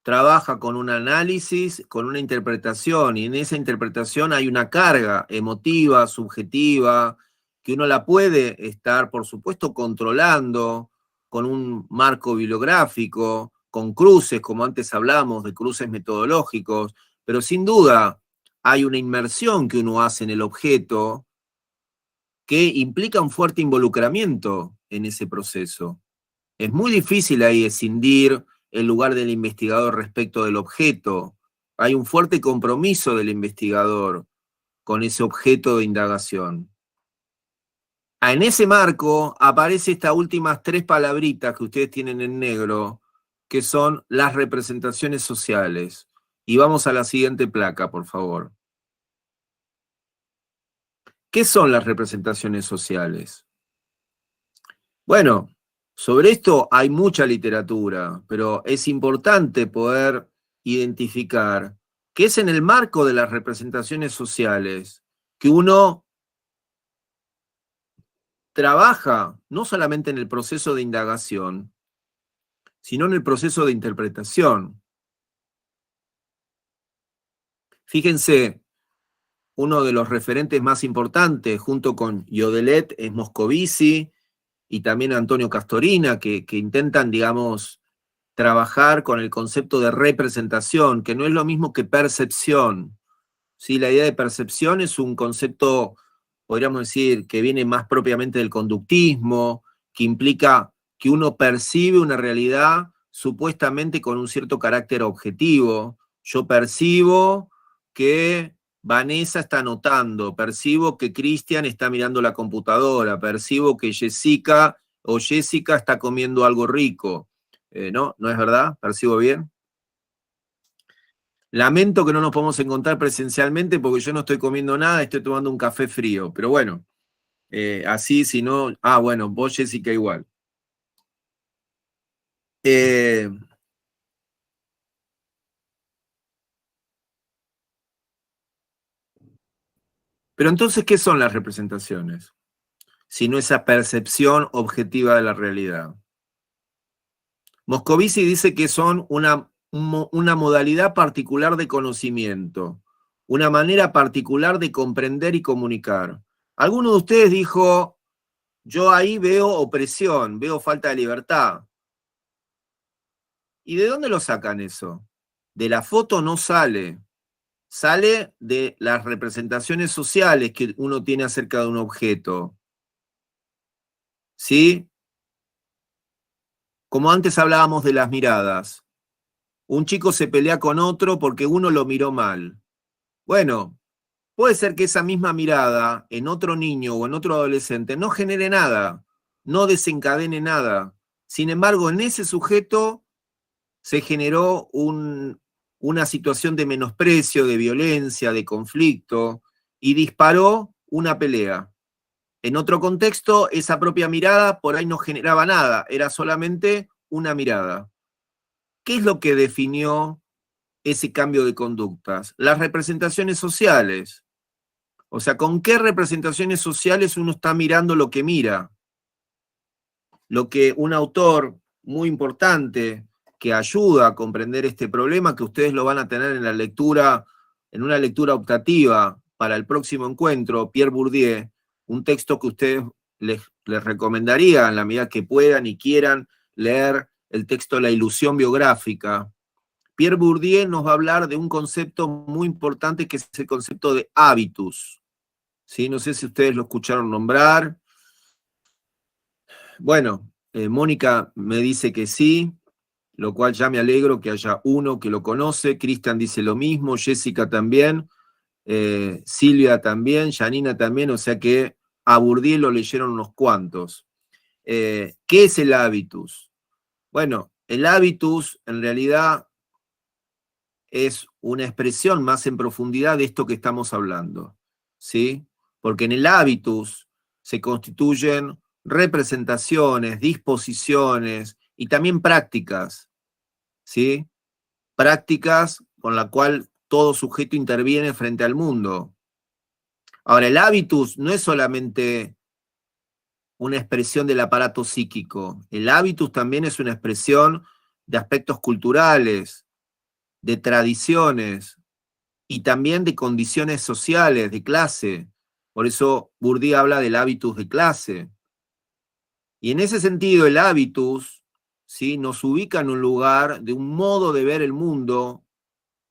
trabaja con un análisis, con una interpretación, y en esa interpretación hay una carga emotiva, subjetiva, que uno la puede estar, por supuesto, controlando con un marco bibliográfico, con cruces, como antes hablamos, de cruces metodológicos, pero sin duda hay una inmersión que uno hace en el objeto que implica un fuerte involucramiento en ese proceso. Es muy difícil ahí escindir el lugar del investigador respecto del objeto. Hay un fuerte compromiso del investigador con ese objeto de indagación. En ese marco aparecen estas últimas 3 palabritas que ustedes tienen en negro, que son las representaciones sociales. Y vamos a la siguiente placa, por favor. ¿Qué son las representaciones sociales? Bueno, sobre esto hay mucha literatura, pero es importante poder identificar que es en el marco de las representaciones sociales que uno trabaja no solamente en el proceso de indagación, sino en el proceso de interpretación. Fíjense, uno de los referentes más importantes, junto con Yodelet, es Moscovici, y también Antonio Castorina, que intentan, digamos, trabajar con el concepto de representación, que no es lo mismo que percepción. ¿Sí? La idea de percepción es un concepto, podríamos decir, que viene más propiamente del conductismo, que implica que uno percibe una realidad supuestamente con un cierto carácter objetivo. Yo percibo que Vanessa está anotando, percibo que Cristian está mirando la computadora, percibo que Jessica está comiendo algo rico. ¿No? ¿No es verdad? ¿Percibo bien? Lamento que no nos podemos encontrar presencialmente porque yo no estoy comiendo nada, estoy tomando un café frío. Pero bueno, así si no... Ah, bueno, vos Jessica igual. Pero entonces, ¿qué son las representaciones? sino esa percepción objetiva de la realidad. Moscovici dice que son una modalidad particular de conocimiento, una manera particular de comprender y comunicar. Alguno de ustedes dijo, yo ahí veo opresión, veo falta de libertad. ¿Y de dónde lo sacan eso? De la foto no sale. Sale de las representaciones sociales que uno tiene acerca de un objeto. ¿Sí? Como antes hablábamos de las miradas. Un chico se pelea con otro porque uno lo miró mal. Bueno, puede ser que esa misma mirada en otro niño o en otro adolescente no genere nada, no desencadene nada. Sin embargo, en ese sujeto se generó una situación de menosprecio, de violencia, de conflicto, y disparó una pelea. En otro contexto, esa propia mirada por ahí no generaba nada, era solamente una mirada. ¿Qué es lo que definió ese cambio de conductas? Las representaciones sociales. O sea, ¿con qué representaciones sociales uno está mirando lo que mira? Lo que un autor muy importante que ayuda a comprender este problema, que ustedes lo van a tener en la lectura, en una lectura optativa para el próximo encuentro, Pierre Bourdieu, un texto que ustedes les recomendaría en la medida que puedan y quieran leer el texto La ilusión biográfica. Pierre Bourdieu nos va a hablar de un concepto muy importante que es el concepto de hábitus. ¿Sí? No sé si ustedes lo escucharon nombrar. Bueno, Mónica me dice que sí, lo cual ya me alegro que haya uno que lo conoce. Cristian dice lo mismo, Jessica también, Silvia también, Janina también, o sea que a Bourdieu lo leyeron unos cuantos. ¿Qué es el hábitus? Bueno, el hábitus en realidad es una expresión más en profundidad de esto que estamos hablando, ¿sí? Porque en el hábitus se constituyen representaciones, disposiciones y también prácticas, ¿sí? Prácticas con la cual todo sujeto interviene frente al mundo. Ahora, el hábitus no es solamente una expresión del aparato psíquico, el hábitus también es una expresión de aspectos culturales, de tradiciones y también de condiciones sociales, de clase. Por eso Bourdieu habla del hábitus de clase. Y en ese sentido el hábitus, ¿sí?, nos ubica en un lugar de un modo de ver el mundo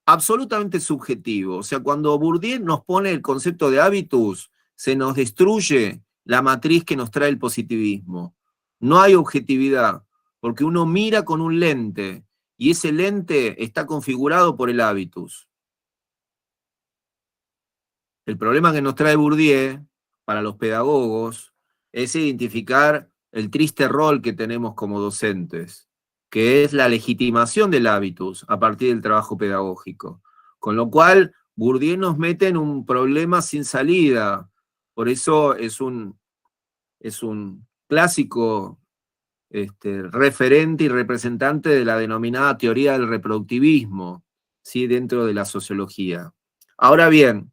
absolutamente subjetivo. O sea, cuando Bourdieu nos pone el concepto de hábitus, se nos destruye la matriz que nos trae el positivismo. No hay objetividad, porque uno mira con un lente, y ese lente está configurado por el hábitus. El problema que nos trae Bourdieu para los pedagogos es identificar el triste rol que tenemos como docentes, que es la legitimación del hábitus a partir del trabajo pedagógico. Con lo cual, Bourdieu nos mete en un problema sin salida. Por eso es un clásico referente y representante de la denominada teoría del reproductivismo, ¿sí?, dentro de la sociología. Ahora bien,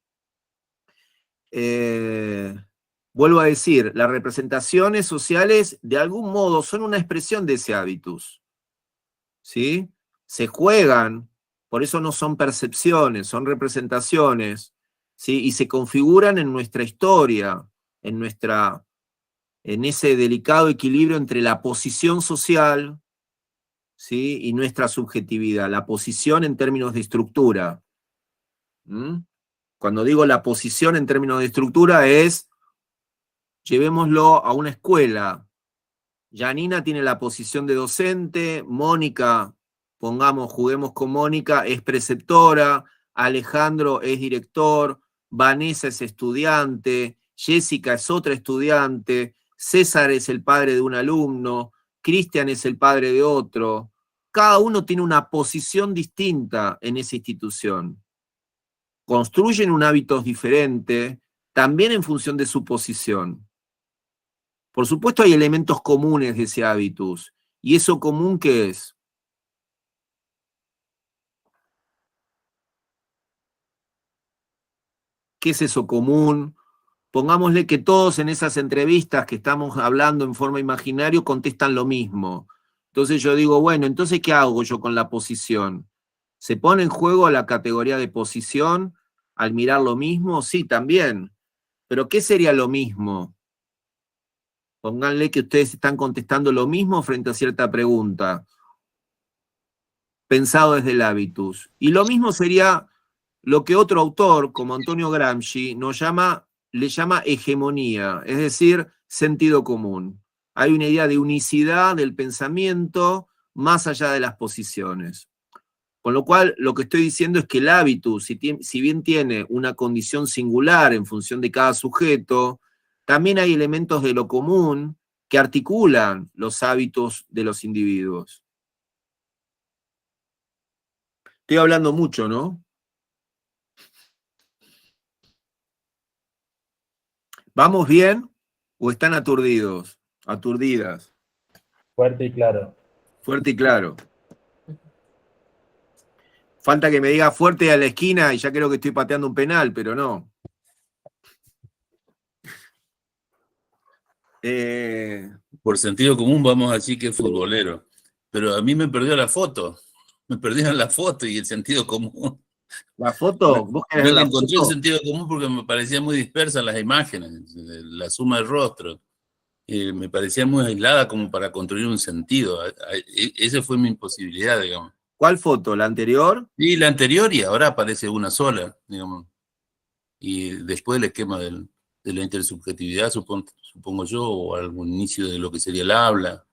vuelvo a decir, las representaciones sociales de algún modo son una expresión de ese hábitus, ¿sí? Se juegan, por eso no son percepciones, son representaciones, ¿sí? Y se configuran en nuestra historia, en ese delicado equilibrio entre la posición social, ¿sí?, y nuestra subjetividad, la posición en términos de estructura. Cuando digo la posición en términos de estructura es, llevémoslo a una escuela. Janina tiene la posición de docente, Mónica, juguemos con Mónica, es preceptora, Alejandro es director, Vanessa es estudiante, Jessica es otra estudiante, César es el padre de un alumno, Cristian es el padre de otro. Cada uno tiene una posición distinta en esa institución. Construyen un hábito diferente, también en función de su posición. Por supuesto hay elementos comunes de ese hábitus. ¿Y eso común qué es? ¿Qué es eso común? pongámosle que todos en esas entrevistas que estamos hablando en forma imaginaria contestan lo mismo. Entonces yo digo, bueno, entonces ¿qué hago yo con la posición? ¿Se pone en juego la categoría de posición al mirar lo mismo? Sí, también. Pero ¿qué sería lo mismo? Pónganle que ustedes están contestando lo mismo frente a cierta pregunta, pensado desde el hábitus. Y lo mismo sería lo que otro autor, como Antonio Gramsci, le llama hegemonía, es decir, sentido común. Hay una idea de unicidad del pensamiento más allá de las posiciones. Con lo cual, lo que estoy diciendo es que el hábitus, si bien tiene una condición singular en función de cada sujeto, también hay elementos de lo común que articulan los hábitos de los individuos. Estoy hablando mucho, ¿no? ¿Vamos bien o están aturdidos? Aturdidas. Fuerte y claro. Fuerte y claro. Falta que me diga fuerte a la esquina y ya creo que estoy pateando un penal, pero no. Por sentido común vamos a decir que es futbolero, pero a mí me perdió la foto, me perdieron la foto y el sentido común. ¿La foto? ¿Vos querés No ver le la encontré foto? el sentido común porque me parecían muy dispersas las imágenes, la suma de rostros. Me parecía muy aislada como para construir un sentido. Esa fue mi imposibilidad, digamos. ¿Cuál foto? ¿La anterior? Sí, la anterior y ahora aparece una sola, digamos. Y después el esquema de la intersubjetividad, supongo yo, o algún inicio de lo que sería el habla,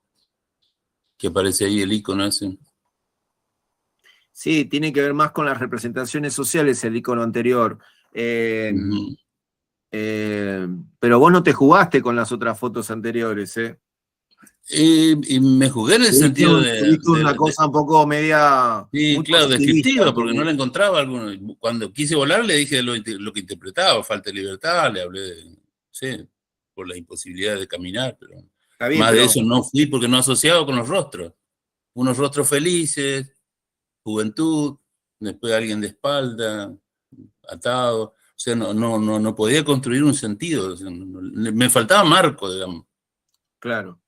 que aparece ahí el icono ese. Sí, tiene que ver más con las representaciones sociales el icono anterior. Pero vos no te jugaste con las otras fotos anteriores, ¿eh? Y me jugué en el sentido de una cosa un poco media... Sí, claro, positivista, descriptiva, porque como- no la encontraba alguno. Cuando quise volar le dije lo que interpretaba, falta de libertad, le hablé de, sí, por la imposibilidad de caminar, pero Está bien, más pero- de eso no fui porque no asociaba con los rostros. Unos rostros felices, juventud, después alguien de espalda, atado. O sea, no podía construir un sentido. O sea, me faltaba marco, digamos. Claro.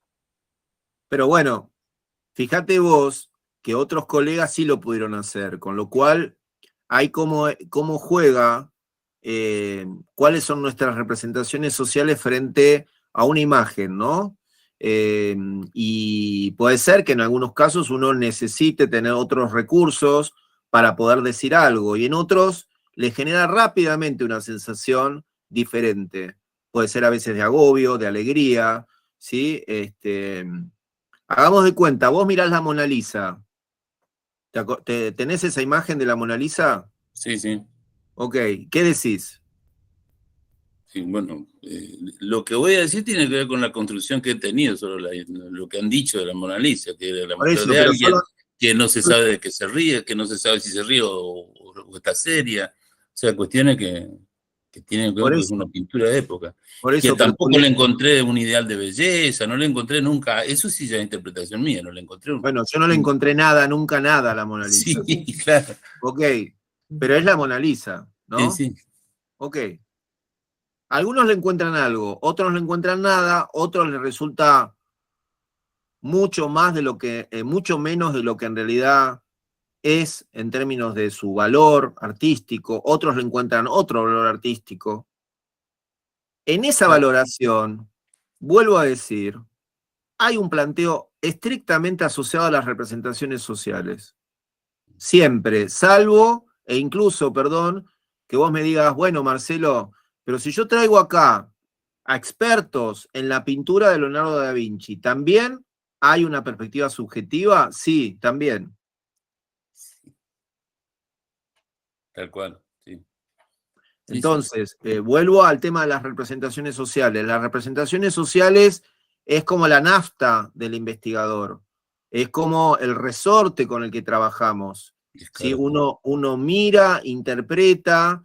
Pero bueno, fíjate vos que otros colegas sí lo pudieron hacer, con lo cual hay cómo juega, cuáles son nuestras representaciones sociales frente a una imagen, ¿no? Y puede ser que en algunos casos uno necesite tener otros recursos para poder decir algo, y en otros le genera rápidamente una sensación diferente. Puede ser a veces de agobio, de alegría, ¿sí? Hagamos de cuenta, vos mirás la Mona Lisa. ¿Tenés esa imagen de la Mona Lisa? Sí, sí. Ok, ¿qué decís? Sí, bueno, lo que voy a decir tiene que ver con la construcción que he tenido sobre lo que han dicho de la Mona Lisa, que era la Por mujer eso, de pero alguien solo- que no se sabe de qué se ríe, que no se sabe si se ríe o está seria. O sea, cuestiones que tienen que ver Por con eso. una pintura de época. Por Que eso, pero tampoco le encontré un ideal de belleza, no le encontré nunca, eso sí ya es interpretación mía, no le encontré un... Bueno, yo no le encontré nada, nunca nada a la Mona Lisa. Sí, claro. Ok, pero es la Mona Lisa, ¿no? Sí, sí. Ok. Algunos le encuentran algo, otros le encuentran nada, otros les resulta mucho más de lo que, mucho menos de lo que en realidad es en términos de su valor artístico, otros le encuentran otro valor artístico. En esa valoración, vuelvo a decir, hay un planteo estrictamente asociado a las representaciones sociales. Siempre, salvo, e incluso, perdón, que vos me digas, bueno, Marcelo, pero si yo traigo acá a expertos en la pintura de Leonardo da Vinci, ¿también hay una perspectiva subjetiva? Sí, también. Tal cual, sí. Entonces, vuelvo al tema de las representaciones sociales. Las representaciones sociales es como la nafta del investigador, es como el resorte con el que trabajamos. ¿Sí? Uno mira, interpreta,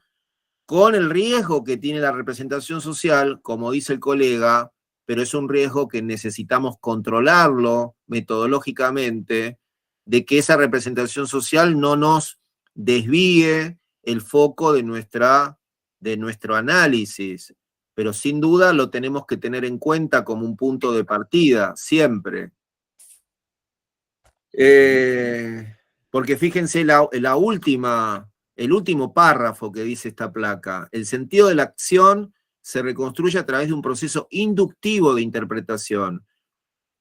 con el riesgo que tiene la representación social, como dice el colega, pero es un riesgo que necesitamos controlarlo metodológicamente, de que esa representación social no nos desvíe el foco de nuestro análisis. pero sin duda lo tenemos que tener en cuenta como un punto de partida, siempre. Porque fíjense el último párrafo que dice esta placa: el sentido de la acción se reconstruye a través de un proceso inductivo de interpretación.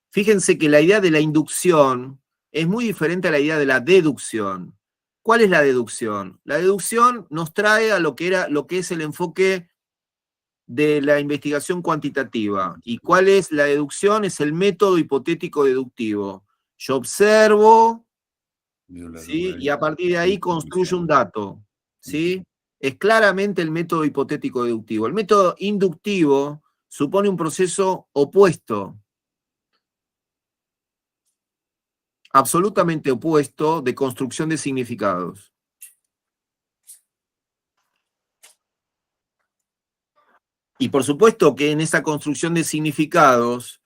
Fíjense que la idea de la inducción es muy diferente a la idea de la deducción. ¿Cuál es la deducción? La deducción nos trae a lo que es el enfoque de la investigación cuantitativa. ¿Y cuál es la deducción? Es el método hipotético deductivo. Yo observo, ¿sí? Y a partir de ahí construyo un dato, ¿sí? Es claramente el método hipotético deductivo. El método inductivo supone un proceso opuesto, absolutamente opuesto, de construcción de significados. Y por supuesto que en esa construcción de significados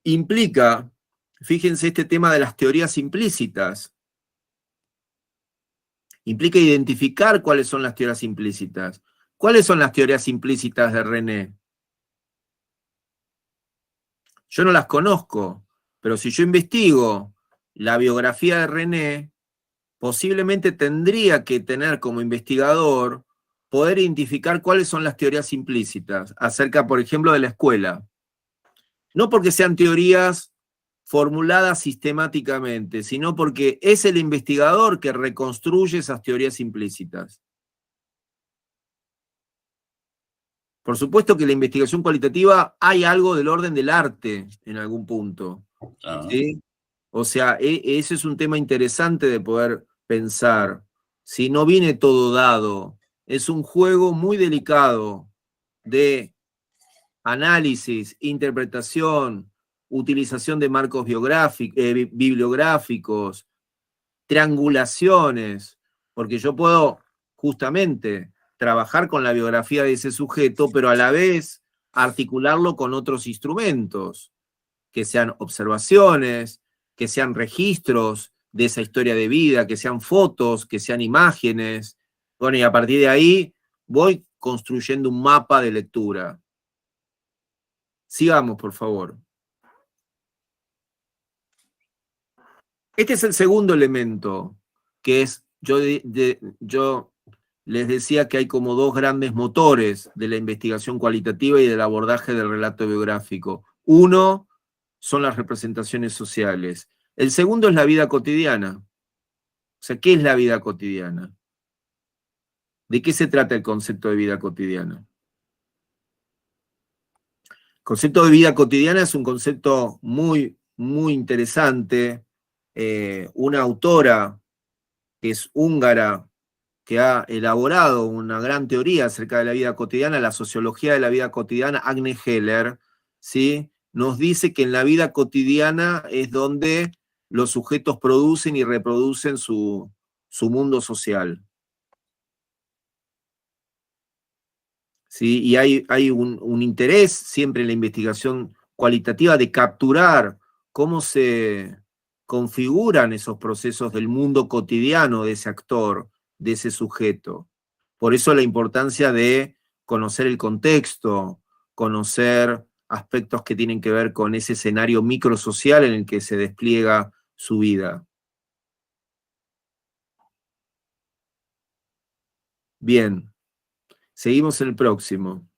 implica, fíjense este tema de las teorías implícitas, implica identificar cuáles son las teorías implícitas. ¿Cuáles son las teorías implícitas de René? Yo no las conozco, pero si yo investigo la biografía de René, posiblemente tendría que tener como investigador poder identificar cuáles son las teorías implícitas acerca, por ejemplo, de la escuela. No porque sean teorías formuladas sistemáticamente, sino porque es el investigador que reconstruye esas teorías implícitas. Por supuesto que en la investigación cualitativa hay algo del orden del arte en algún punto, ¿sí? O sea, ese es un tema interesante de poder pensar. Si no viene todo dado, es un juego muy delicado de análisis, interpretación, utilización de marcos bibliográficos, triangulaciones, porque yo puedo justamente trabajar con la biografía de ese sujeto, pero a la vez articularlo con otros instrumentos, que sean observaciones, que sean registros de esa historia de vida, que sean fotos, que sean imágenes. Bueno, y a partir de ahí voy construyendo un mapa de lectura. Sigamos, por favor. Este es el segundo elemento, que es, yo les decía que hay como dos grandes motores de la investigación cualitativa y del abordaje del relato biográfico. Uno son las representaciones sociales. El segundo es la vida cotidiana. O sea, ¿qué es la vida cotidiana? ¿De qué se trata el concepto de vida cotidiana? El concepto de vida cotidiana es un concepto muy, muy interesante. Una autora que es húngara, que ha elaborado una gran teoría acerca de la vida cotidiana, la sociología de la vida cotidiana, Agne Heller, ¿sí? Nos dice que en la vida cotidiana es donde los sujetos producen y reproducen su mundo social. ¿Sí? Y hay un interés siempre en la investigación cualitativa de capturar cómo se configuran esos procesos del mundo cotidiano de ese actor, de ese sujeto. Por eso la importancia de conocer el contexto, conocer aspectos que tienen que ver con ese escenario microsocial en el que se despliega su vida. Bien, seguimos en el próximo.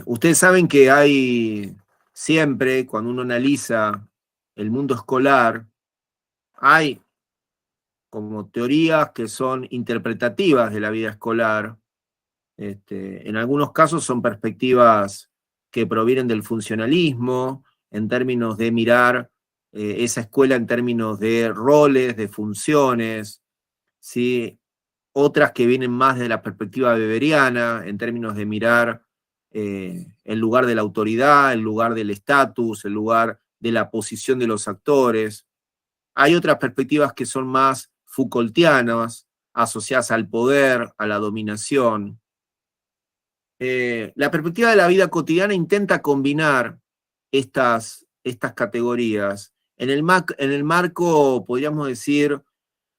Ustedes saben que hay siempre, cuando uno analiza el mundo escolar, hay como teorías que son interpretativas de la vida escolar. En algunos casos son perspectivas que provienen del funcionalismo, en términos de mirar esa escuela en términos de roles, de funciones, ¿sí? Otras que vienen más de la perspectiva weberiana, en términos de mirar el lugar de la autoridad, el lugar del estatus, el lugar de la posición de los actores. Hay otras perspectivas que son más Foucaultianas, asociadas al poder, a la dominación. La perspectiva de la vida cotidiana intenta combinar estas categorías en el marco, podríamos decir,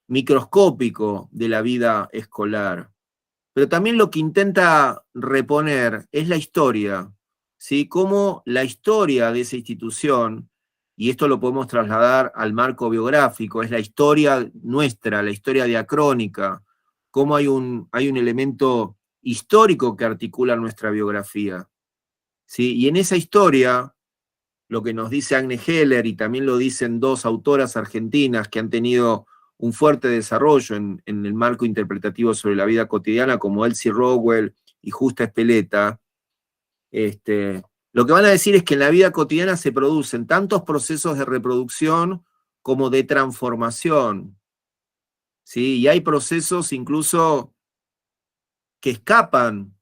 microscópico de la vida escolar. Pero también lo que intenta reponer es la historia, ¿sí? Cómo la historia de esa institución, y esto lo podemos trasladar al marco biográfico, es la historia nuestra, la historia diacrónica, cómo hay un elemento histórico que articula nuestra biografía, ¿sí? Y en esa historia, lo que nos dice Agne Heller, y también lo dicen dos autoras argentinas que han tenido un fuerte desarrollo en el marco interpretativo sobre la vida cotidiana, como Elsie Rowell y Justa Espeleta, lo que van a decir es que en la vida cotidiana se producen tantos procesos de reproducción como de transformación, ¿sí? Y hay procesos incluso que escapan,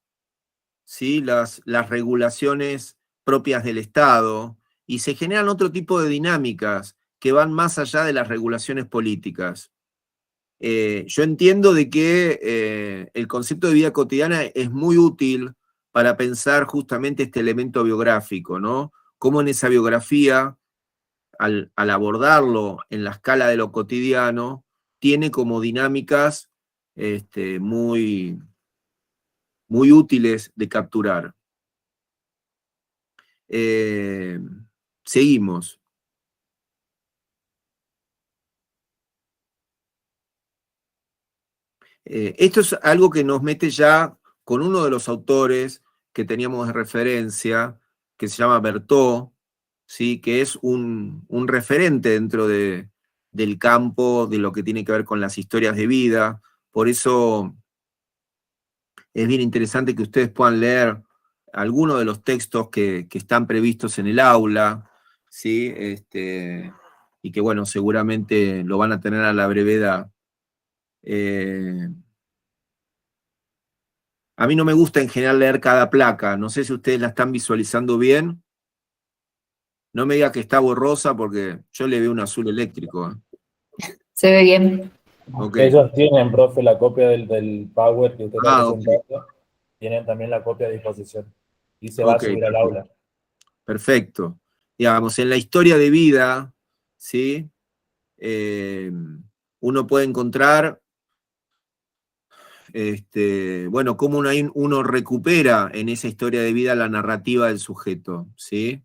¿sí? las regulaciones propias del Estado, y se generan otro tipo de dinámicas que van más allá de las regulaciones políticas. Yo entiendo de que el concepto de vida cotidiana es muy útil para pensar justamente este elemento biográfico, ¿no? Cómo en esa biografía, al abordarlo en la escala de lo cotidiano, tiene como dinámicas muy, muy útiles de capturar. Seguimos. Esto es algo que nos mete ya con uno de los autores que teníamos de referencia, que se llama Berthaud, ¿sí? Que es un referente dentro del campo de lo que tiene que ver con las historias de vida. Por eso es bien interesante que ustedes puedan leer algunos de los textos que están previstos en el aula, ¿sí? Y que, bueno, seguramente lo van a tener a la brevedad. A mí no me gusta en general leer cada placa, no sé si ustedes la están visualizando bien. No me diga que está borrosa porque yo le veo un azul eléctrico. Se ve bien. Okay. Ellos tienen, profe, la copia del Power que usted está presentando. Okay. Tienen también la copia a disposición. Y se va a subir al aula. Perfecto. Digamos, en la historia de vida, ¿sí? Uno puede encontrar, bueno, cómo uno recupera en esa historia de vida la narrativa del sujeto, ¿sí?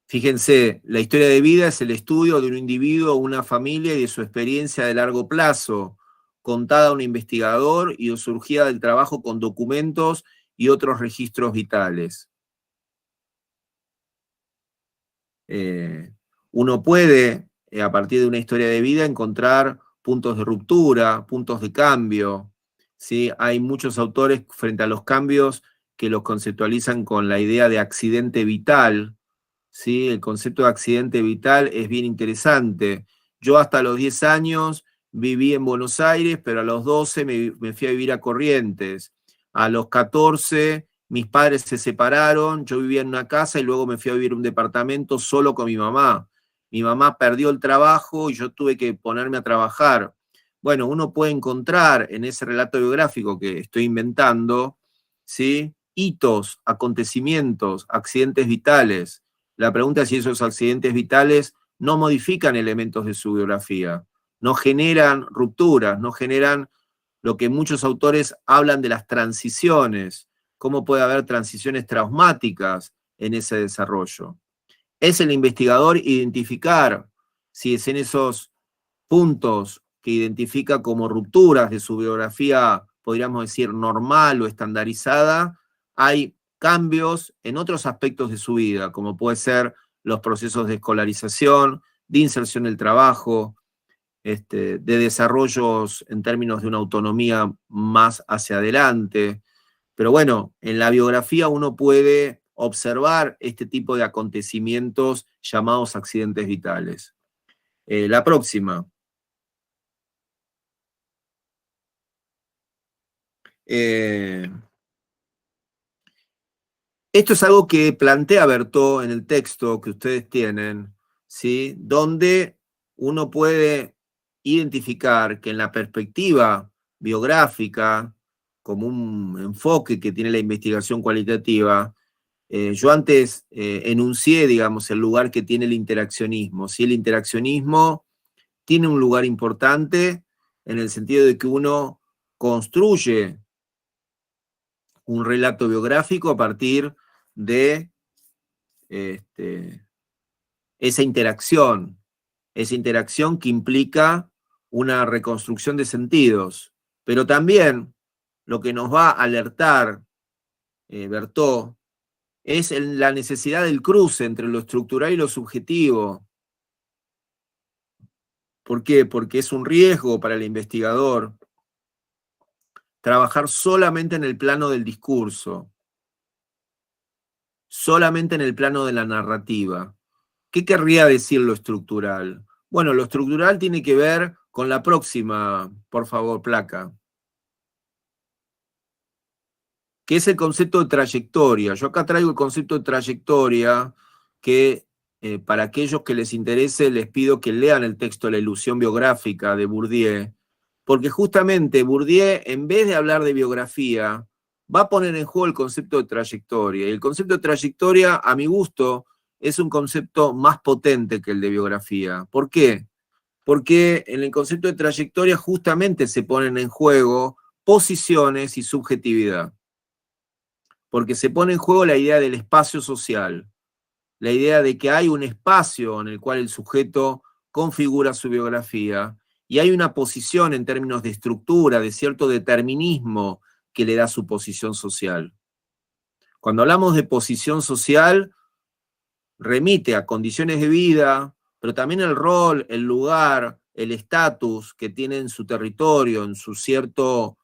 Fíjense, la historia de vida es el estudio de un individuo o una familia y de su experiencia de largo plazo, contada a un investigador y surgida del trabajo con documentos y otros registros vitales. Uno puede, a partir de una historia de vida, encontrar puntos de ruptura, puntos de cambio, ¿sí? Hay muchos autores frente a los cambios que los conceptualizan con la idea de accidente vital, ¿sí? El concepto de accidente vital es bien interesante. Yo hasta los 10 años viví en Buenos Aires, pero a los 12 me fui a vivir a Corrientes. A los 14 mis padres se separaron, yo vivía en una casa y luego me fui a vivir en un departamento solo con mi mamá. Mi mamá perdió el trabajo y yo tuve que ponerme a trabajar. Bueno, uno puede encontrar en ese relato biográfico que estoy inventando, ¿sí? Hitos, acontecimientos, accidentes vitales. La pregunta es si esos accidentes vitales no modifican elementos de su biografía, no generan rupturas, no generan lo que muchos autores hablan de las transiciones, cómo puede haber transiciones traumáticas en ese desarrollo. Es el investigador identificar si es en esos puntos que identifica como rupturas de su biografía, podríamos decir, normal o estandarizada, hay cambios en otros aspectos de su vida, como puede ser los procesos de escolarización, de inserción en el trabajo, de desarrollos en términos de una autonomía más hacia adelante. Pero bueno, en la biografía uno puede observar este tipo de acontecimientos llamados accidentes vitales. La próxima. Esto es algo que plantea Berthaud en el texto que ustedes tienen, ¿sí? Donde uno puede identificar que en la perspectiva biográfica, como un enfoque que tiene la investigación cualitativa, yo antes enuncié, digamos, el lugar que tiene el interaccionismo. ¿Sí? El interaccionismo tiene un lugar importante en el sentido de que uno construye un relato biográfico a partir de esa interacción que implica una reconstrucción de sentidos. Pero también lo que nos va a alertar Berthaud es la necesidad del cruce entre lo estructural y lo subjetivo. ¿Por qué? Porque es un riesgo para el investigador trabajar solamente en el plano del discurso, solamente en el plano de la narrativa. ¿Qué querría decir lo estructural? Bueno, lo estructural tiene que ver con la próxima, por favor, placa, que es el concepto de trayectoria. Yo acá traigo el concepto de trayectoria que para aquellos que les interese les pido que lean el texto La ilusión biográfica de Bourdieu, porque justamente Bourdieu, en vez de hablar de biografía, va a poner en juego el concepto de trayectoria. Y el concepto de trayectoria, a mi gusto, es un concepto más potente que el de biografía. ¿Por qué? Porque en el concepto de trayectoria justamente se ponen en juego posiciones y subjetividad. Porque se pone en juego la idea del espacio social, la idea de que hay un espacio en el cual el sujeto configura su biografía y hay una posición en términos de estructura, de cierto determinismo que le da su posición social. Cuando hablamos de posición social, remite a condiciones de vida, pero también el rol, el lugar, el estatus que tiene en su territorio, en su cierto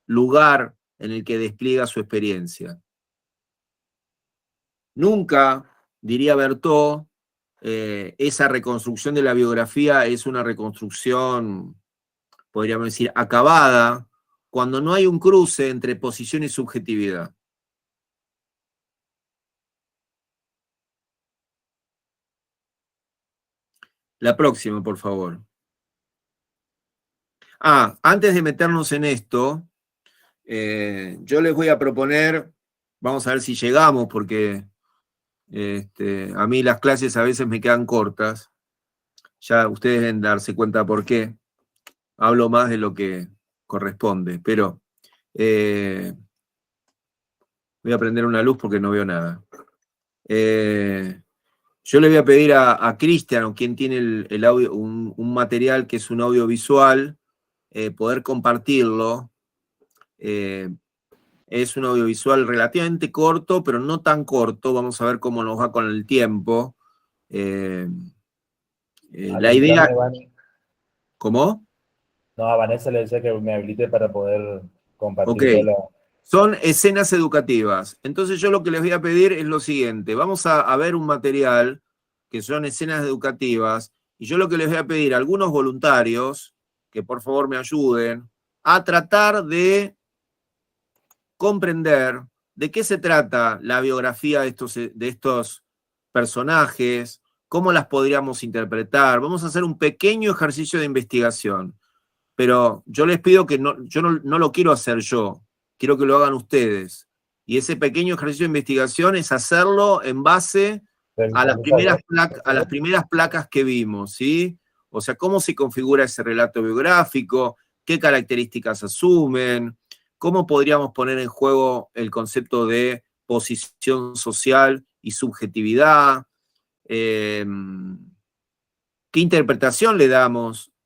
lugar en el que despliega su experiencia. Nunca, diría Berthaud, esa reconstrucción de la biografía es una reconstrucción, podríamos decir, acabada, cuando no hay un cruce entre posición y subjetividad. La próxima, por favor. Antes de meternos en esto, yo les voy a proponer, vamos a ver si llegamos, porque a mí las clases a veces me quedan cortas. Ya ustedes deben darse cuenta por qué. Hablo más de lo que corresponde, pero voy a prender una luz porque no veo nada. Yo le voy a pedir a Cristian, quien tiene el audio, un material que es un audiovisual, poder compartirlo. Es un audiovisual relativamente corto, pero no tan corto. Vamos a ver cómo nos va con el tiempo. La idea... ¿Cómo? No, a Vanessa le decía que me habilite para poder compartir. Ok. Son escenas educativas. Entonces yo lo que les voy a pedir es lo siguiente. Vamos a ver un material que son escenas educativas, y yo lo que les voy a pedir a algunos voluntarios, que por favor me ayuden, a tratar de comprender de qué se trata la biografía de estos personajes, cómo las podríamos interpretar. Vamos a hacer un pequeño ejercicio de investigación, pero yo les pido que yo no lo quiero hacer yo, quiero que lo hagan ustedes. Y ese pequeño ejercicio de investigación es hacerlo en base a las primeras placas que vimos, ¿sí? O sea, cómo se configura ese relato biográfico, qué características asumen, cómo podríamos poner en juego el concepto de posición social y subjetividad, qué interpretación le damos